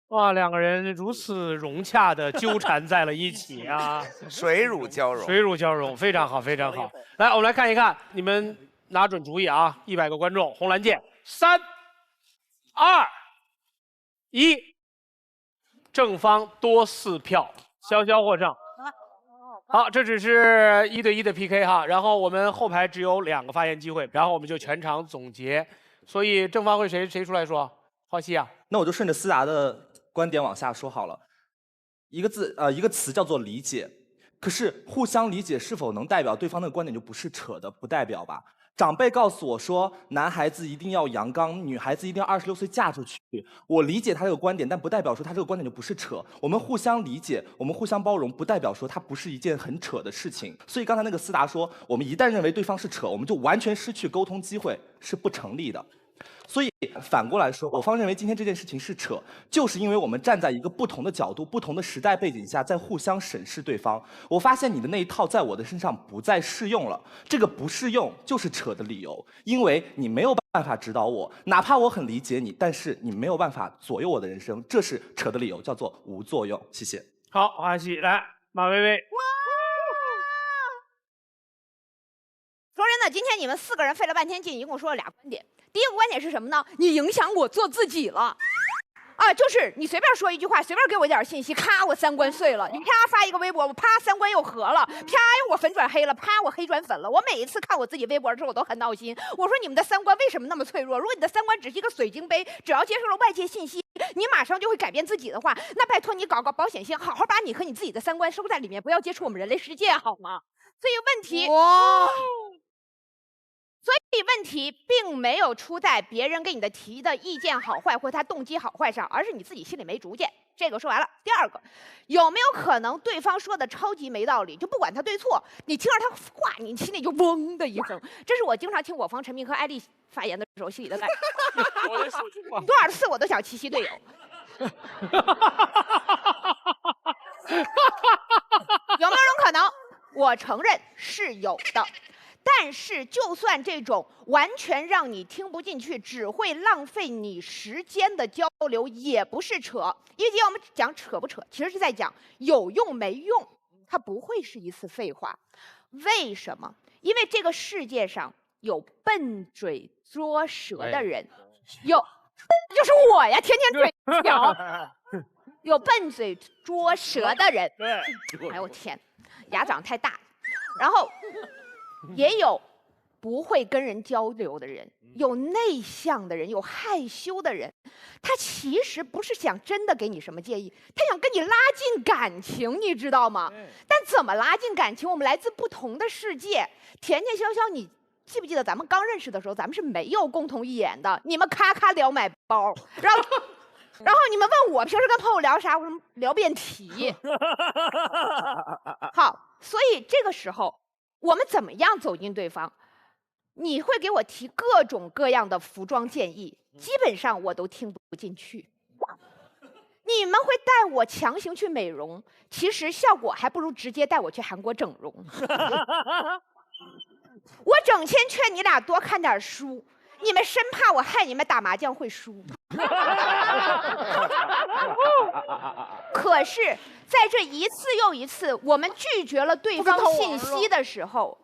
哇，两个人如此融洽的纠缠在了一起啊，水乳交融，水乳交融，非常好，非常好。来，我们来看一看，你们拿准主意啊！100个观众，红蓝键，3、2、1，正方多4票，潇潇获胜。好，这只是1对1的 PK 哈，然后我们后排只有2个发言机会，然后我们就全场总结。所以正方会谁出来说？浩熙啊，那我就顺着思达的观点往下说好了。一个词叫做理解，可是互相理解是否能代表对方的观点就不是扯的，不代表吧？长辈告诉我说，男孩子一定要阳刚，女孩子一定要26岁嫁出去。我理解他这个观点，但不代表说他这个观点就不是扯。我们互相理解，我们互相包容，不代表说它不是一件很扯的事情。所以刚才那个思达说，我们一旦认为对方是扯，我们就完全失去沟通机会，是不成立的。所以反过来说，我方认为今天这件事情是扯，就是因为我们站在一个不同的角度、不同的时代背景下，在互相审视对方。我发现你的那一套在我的身上不再适用了，这个不适用就是扯的理由，因为你没有办法指导我，哪怕我很理解你，但是你没有办法左右我的人生，这是扯的理由，叫做无作用。谢谢。好，华西来，马薇薇。说真的，今天你们4个人费了半天劲，一共说了2观点。第一个观点是什么呢？你影响我做自己了。啊，就是你随便说一句话，随便给我一点信息，咔，我三观碎了。你啪发一个微博，我啪三观又合了，啪我粉转黑了，啪我黑转粉了。我每一次看我自己微博的时候，我都很闹心。我说你们的三观为什么那么脆弱？如果你的三观只是一个水晶杯，只要接受了外界信息，你马上就会改变自己的话，那拜托你搞个保险性，好好把你和你自己的三观收在里面，不要接触我们人类世界，好吗？所以问题问题并没有出在别人给你的提的意见好坏或他动机好坏上，而是你自己心里没主见。这个说完了。第二个，有没有可能对方说的超级没道理，就不管他对错，你听着他话，你心里就嗡的一声。这是我经常听我方陈明和艾丽发言的时候心里的感觉。多少次我都想奇袭队友。有没有种可能？我承认是有的。但是，就算这种完全让你听不进去、只会浪费你时间的交流，也不是扯。因为今天我们讲扯不扯，其实是在讲有用没用，它不会是一次废话。为什么？因为这个世界上有笨嘴拙舌的人，有，就是我呀，天天嘴瓢，有笨嘴拙舌的人。哎呦我天，牙长太大，然后。也有不会跟人交流的人，有内向的人，有害羞的人。他其实不是想真的给你什么建议，他想跟你拉近感情，你知道吗？但怎么拉近感情？我们来自不同的世界。甜甜潇潇，你记不记得咱们刚认识的时候，咱们是没有共同语言的？你们咔咔聊买包，然后你们问我平时跟朋友聊啥，我说聊辩题。好，所以这个时候。我们怎么样走进对方？你会给我提各种各样的服装建议，基本上我都听不进去。你们会带我强行去美容，其实效果还不如直接带我去韩国整容。我整天劝你俩多看点书，你们生怕我害你们打麻将会输。可是，在这一次又一次我们拒绝了对方信息的时候，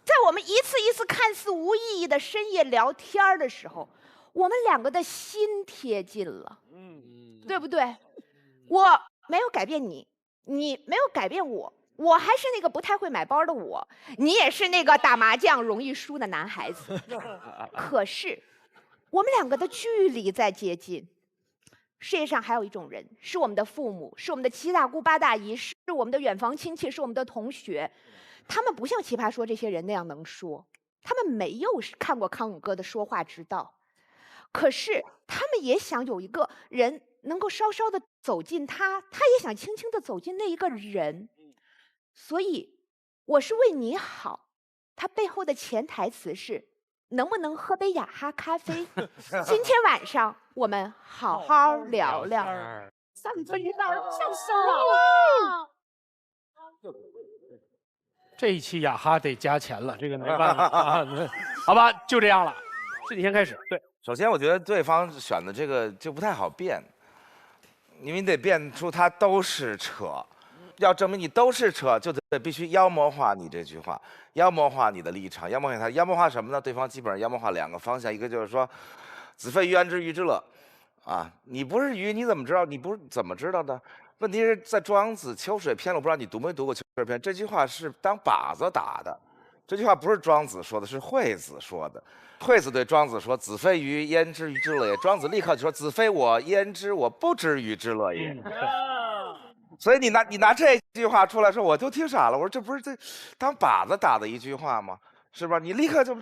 在我们一次一次看似无意义的深夜聊天的时候，我们两个的心贴近了，对不对？我没有改变你，你没有改变我，我还是那个不太会买包的我，你也是那个打麻将容易输的男孩子。可是，我们两个的距离在接近。世界上还有一种人，是我们的父母，是我们的七大姑八大姨，是我们的远房亲戚，是我们的同学。他们不像奇葩说这些人那样能说，他们没有看过康永哥的说话之道，可是他们也想有一个人能够稍稍的走近他，他也想轻轻的走进那一个人。所以我是为你好，他背后的潜台词是能不能喝杯雅哈咖啡？今天晚上我们好好聊聊。三分一半上手了。这一期雅哈得加钱了，这个没办法啊。好吧，就这样了。是你先开始。对，首先我觉得对方选的这个就不太好辩，因为你得辩出他都是扯。要证明你都是扯，就得必须妖魔化你这句话，妖魔化你的立场，妖魔化他，妖魔化什么呢？对方基本上妖魔化两个方向，一个就是说，子非鱼焉知鱼之乐，啊，你不是鱼，你怎么知道？你不是怎么知道的？问题是在庄子《秋水篇》，我不知道你读没读过《秋水篇》，这句话是当靶子打的，这句话不是庄子说的，是惠子说的。惠子对庄子说：“子非鱼，焉知鱼之乐也？”庄子立刻就说：“子非我，焉知我不知鱼之乐也？”所以你拿这句话出来说，我就听傻了。我说这不是这当靶子打的一句话吗？是吧？你立刻就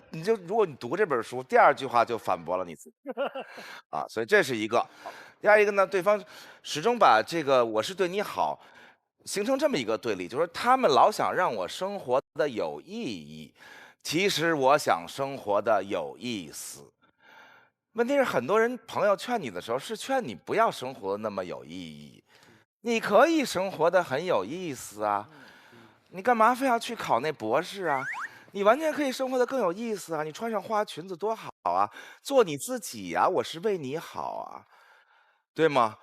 如果你读这本书，第二句话就反驳了你自己啊。所以这是一个。第二一个呢，对方始终把这个我是对你好形成这么一个对立，就是他们老想让我生活的有意义，其实我想生活的有意思。问题是很多人朋友劝你的时候是劝你不要生活的那么有意义。你可以生活的很有意思啊，你干嘛非要去考那博士啊？你完全可以生活的更有意思啊！你穿上花裙子多好啊，做你自己啊，我是为你好啊，对吗？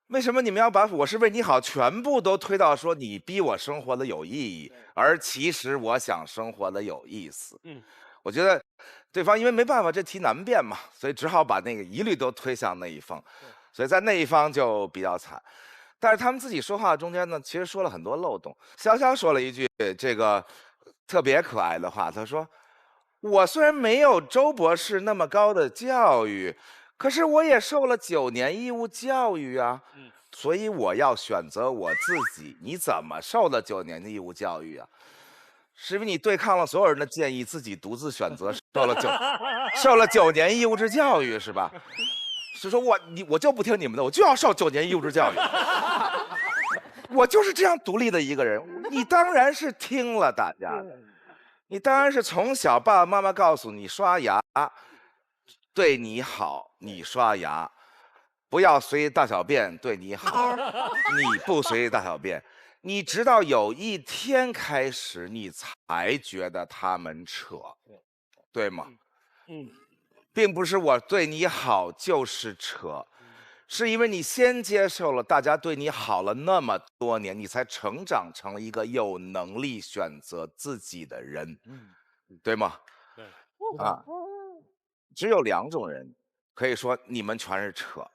为什么你们要把我是为你好全部都推到说你逼我生活的有意义，而其实我想生活的有意思？我觉得对方因为没办法，这题难辩嘛，所以只好把那个疑虑都推向那一方。所以在那一方就比较惨。但是他们自己说话中间呢，其实说了很多漏洞。潇潇说了一句这个特别可爱的话，他说：“我虽然没有周博士那么高的教育，可是我也受了9年义务教育啊，所以我要选择我自己。你怎么受了9年的义务教育啊？是因为你对抗了所有人的建议，自己独自选择受了9年义务制教育是吧？是说我就不听你们的，我就要受9年义务制教育。我就是这样独立的一个人。你当然是听了大家的，你当然是从小爸爸妈妈告诉你刷牙对你好，你刷牙，不要随大小便对你好，你不随大小便。你直到有一天开始，你才觉得他们扯，对吗？并不是我对你好就是扯，是因为你先接受了大家对你好了那么多年，你才成长成了一个有能力选择自己的人，对吗？对啊，只有2种人可以说你们全是扯，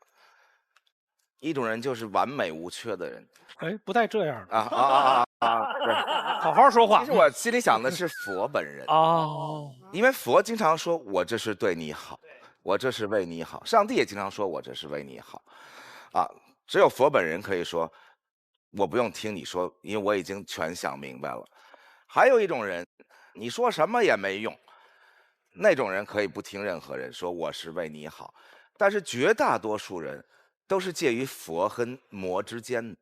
一种人就是完美无缺的人。哎，不带这样的对，好好说话。其实我心里想的是佛本人哦，因为佛经常说我这是对你好，我这是为你好，上帝也经常说我这是为你好，啊，只有佛本人可以说我不用听你说，因为我已经全想明白了。还有一种人，你说什么也没用，那种人可以不听任何人说我是为你好，但是绝大多数人都是介于佛和魔之间的。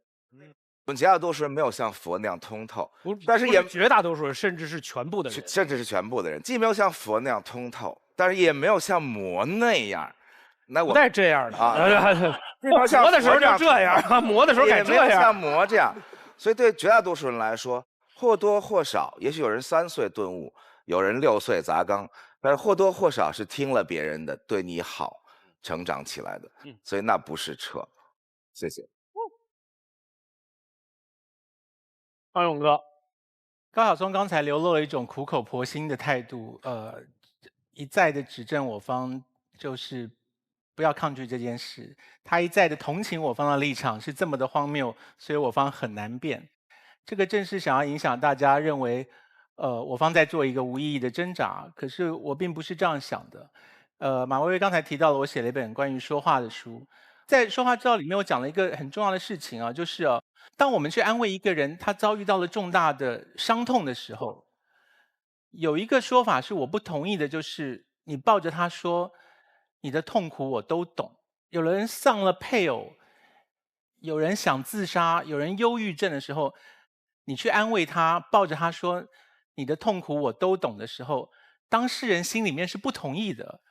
绝大多数人没有像佛那样通透，但是也绝大多数人，甚至是全部的人，甚至是全部的人，既没有像佛那样通透，但是也没有像魔那样。那我不带这样的啊，魔的时候就这样，魔的时候改这样，像魔这样。所以对绝大多数人来说，或多或少，也许有人3岁顿悟，有人6岁砸缸，但是或多或少是听了别人的，对你好，成长起来的。所以那不是扯。谢谢。方勇哥，高晓松刚才流露了一种苦口婆心的态度，一再的指正我方就是不要抗拒这件事，他一再的同情我方的立场是这么的荒谬，所以我方很难辩。这个正是想要影响大家认为，我方在做一个无意义的挣扎，可是我并不是这样想的。马薇薇刚才提到了我写了一本关于说话的书，在说话之道里面我讲了一个很重要的事情啊，就是当我们去安慰一个人，他遭遇到了重大的伤痛的时候，有一个说法是我不同意的，就是你抱着他说，你的痛苦我都懂。有人丧了配偶，有人想自杀，有人忧郁症的时候，你去安慰他，抱着他说，你的痛苦我都懂的时候，当事人心里面是不同意的，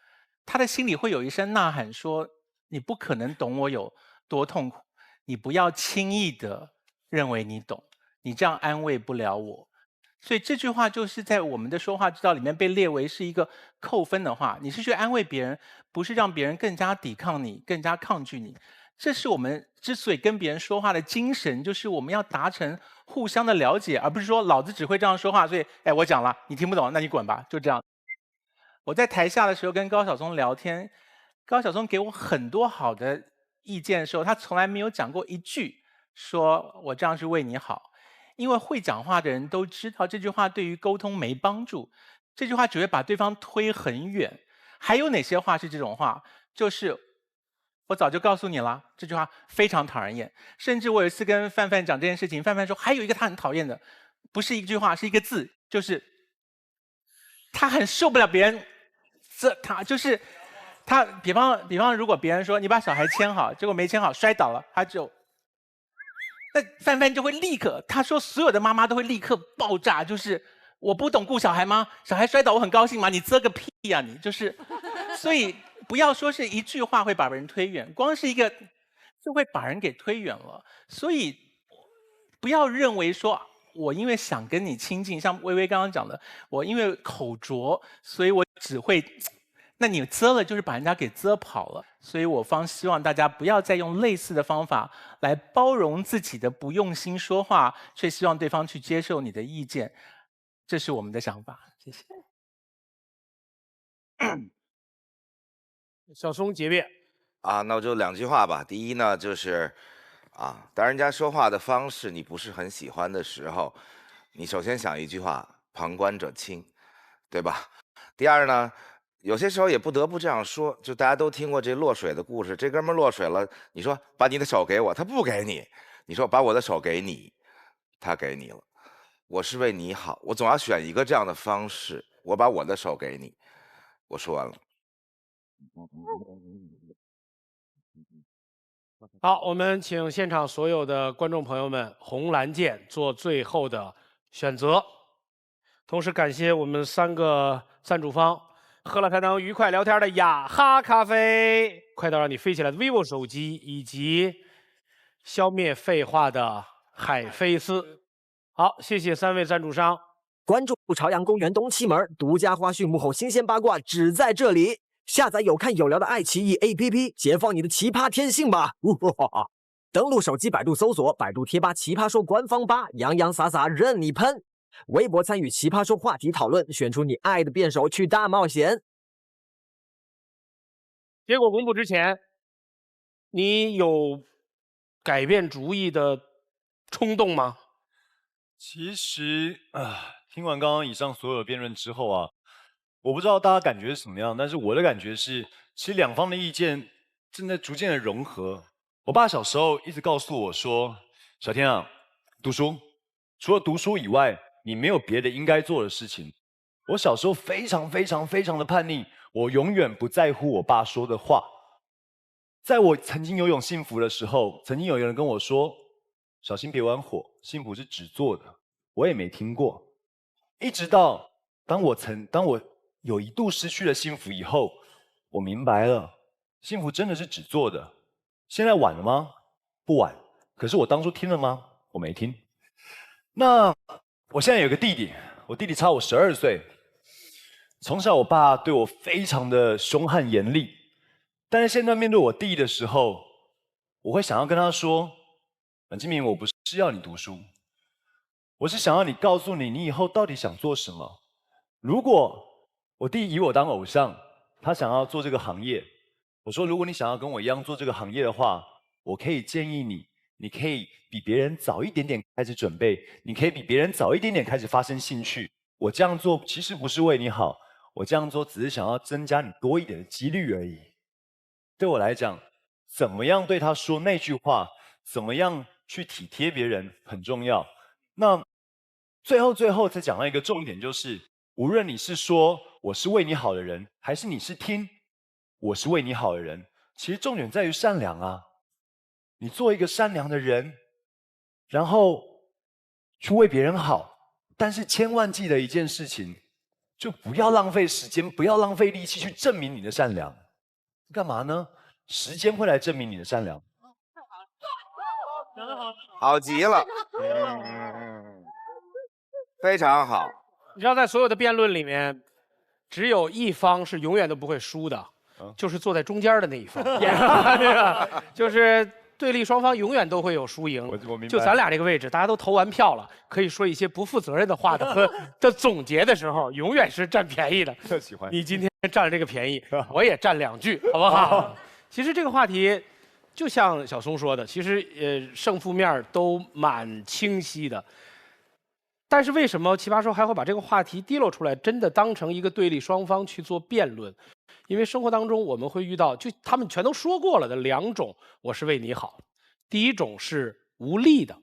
他的心里会有一声呐喊说，你不可能懂我有多痛苦，你不要轻易的认为你懂，你这样安慰不了我。所以这句话就是在我们的说话之道里面被列为是一个扣分的话，你是去安慰别人，不是让别人更加抵抗你，更加抗拒你。这是我们之所以跟别人说话的精神，就是我们要达成互相的了解，而不是说老子只会这样说话，所以我讲了你听不懂，那你滚吧，就这样。我在台下的时候跟高晓松聊天，高晓松给我很多好的意见的时候，他从来没有讲过一句说我这样是为你好。因为会讲话的人都知道这句话对于沟通没帮助，这句话只会把对方推很远。还有哪些话是这种话？就是我早就告诉你了，这句话非常讨人厌。甚至我有一次跟范范讲这件事情，范范说还有一个他很讨厌的，不是一句话，是一个字，就是他很受不了别人，他比方如果别人说你把小孩牵好，结果没牵好摔倒了，他就。那范范就会立刻，他说所有的妈妈都会立刻爆炸，就是我不懂顾小孩吗？小孩摔倒我很高兴吗？你啧个屁呀你！就是，所以不要说是一句话会把人推远，光是一个就会把人给推远了。所以不要认为说我因为想跟你亲近，像薇薇刚刚讲的，我因为口拙，所以我只会。那你啧了，就是把人家给啧跑了。所以我方希望大家不要再用类似的方法来包容自己的不用心说话，却希望对方去接受你的意见。这是我们的想法，谢谢。小松结辩，啊，那我就2句话吧。第一呢，就是当人家说话的方式你不是很喜欢的时候，你首先想一句话：旁观者清，对吧？第二呢，有些时候也不得不这样说，就大家都听过这落水的故事，这哥们儿落水了，你说把你的手给我，他不给你；你说把我的手给你，他给你了。我是为你好，我总要选一个这样的方式，我把我的手给你。我说完了。好，我们请现场所有的观众朋友们红蓝键做最后的选择。同时感谢我们3个赞助方：喝了才能愉快聊天的雅哈咖啡、快到让你飞起来的 vivo 手机，以及消灭废话的海飞丝。好，谢谢3位赞助商。关注朝阳公园东七门，独家花絮、幕后新鲜八卦只在这里。下载有看有聊的爱奇艺 APP， 解放你的奇葩天性吧！登录手机百度搜索百度贴吧奇葩说官方吧，洋洋洒洒任你喷。微博参与奇葩说话题讨论，选出你爱的辩手去大冒险。结果公布之前，你有改变主意的冲动吗？其实听完刚刚以上所有的辩论之后啊，我不知道大家感觉是什么样，但是我的感觉是，其实2方的意见正在逐渐的融合。我爸小时候一直告诉我说：“小天啊，读书，除了读书以外，你没有别的应该做的事情。”我小时候非常的叛逆，我永远不在乎我爸说的话。在我曾经游泳幸福的时候，曾经有人跟我说：“小心别玩火，幸福是纸做的。”我也没听过。一直到当我有一度失去了幸福以后，我明白了，幸福真的是纸做的。现在晚了吗？不晚。可是我当初听了吗？我没听。那我现在有个弟弟，我弟弟差我12岁。从小我爸对我非常的凶悍严厉，但是现在面对我弟的时候，我会想要跟他说：“阮经明，我不是要你读书，我是想要你告诉你以后到底想做什么。如果我弟以我当偶像，他想要做这个行业，我说如果你想要跟我一样做这个行业的话，我可以建议你，你可以比别人早一点点开始准备，你可以比别人早一点点开始发生兴趣。我这样做其实不是为你好，我这样做只是想要增加你多一点的几率而已。”对我来讲，怎么样对他说那句话，怎么样去体贴别人很重要。那最后再讲到一个重点，就是无论你是说我是为你好的人，还是你是听我是为你好的人，其实重点在于善良啊。你做一个善良的人，然后去为别人好，但是千万记得一件事情，就不要浪费时间，不要浪费力气去证明你的善良。干嘛呢？时间会来证明你的善良。好极了，非常好。你知道，在所有的辩论里面，只有一方是永远都不会输的，就是坐在中间的那一方。对吧？就是对立双方永远都会有输赢。我明白。就咱俩这个位置，大家都投完票了，可以说一些不负责任的话的总结的时候，永远是占便宜的。特喜欢你今天占了这个便宜，我也占2句，好不好？其实这个话题，就像小松说的，其实胜负面都蛮清晰的。但是为什么奇葩说还会把这个话题提溜出来，真的当成一个对立双方去做辩论？因为生活当中我们会遇到，就他们全都说过了的2种，我是为你好。第一种是无力的，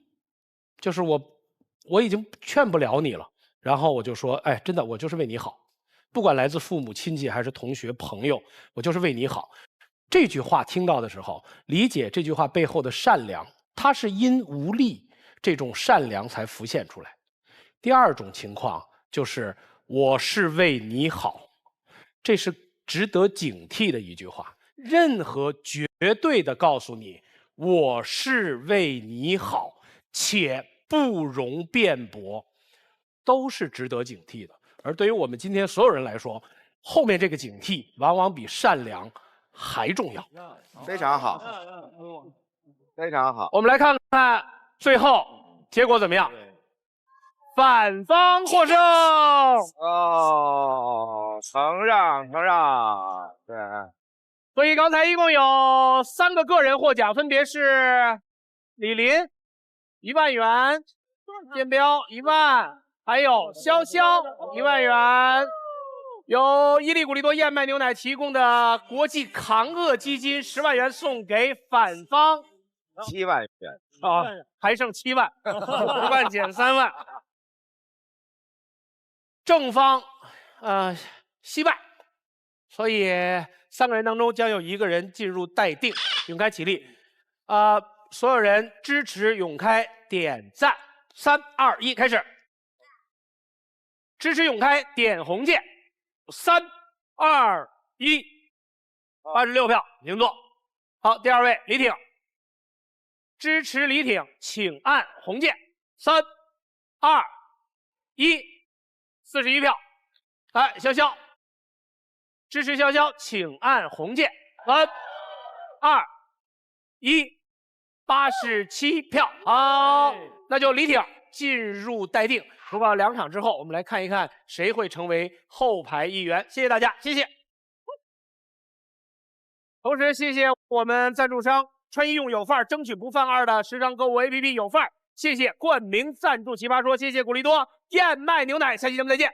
就是我已经劝不了你了，然后我就说，哎，真的我就是为你好，不管来自父母亲戚还是同学朋友，我就是为你好。这句话听到的时候，理解这句话背后的善良，它是因无力这种善良才浮现出来。第2种情况就是我是为你好，这是值得警惕的一句话。任何绝对的告诉你我是为你好且不容辩驳，都是值得警惕的。而对于我们今天所有人来说，后面这个警惕往往比善良还重要。非常好，非常好。我们来看看最后结果怎么样。反方获胜。哦，承让，对。所以刚才一共有3个个人获奖，分别是李林1万元，建彪1万，还有潇潇1万元。由伊利古利多燕麦牛奶提供的国际抗饿基金10万元送给反方7万元啊，还剩7万，1万减3万。正方惜败，所以3个人当中将有1个人进入待定。永开起立，所有人支持永开点赞，3、2、1，开始。支持永开点红键，3、2、1，86票，请坐。好，第2位李挺，支持李挺，请按红键，3、2、1，41票。来，潇潇，支持潇潇，请按红键，3、2、1，87票。好，那就李挺进入待定。播报2场之后，我们来看一看谁会成为后排议员。谢谢大家，谢谢。同时，谢谢我们赞助商穿衣用有范儿，争取不犯二的时尚购物 APP 有范儿。谢谢冠名赞助奇葩说，谢谢古力多燕麦牛奶，下期节目再见。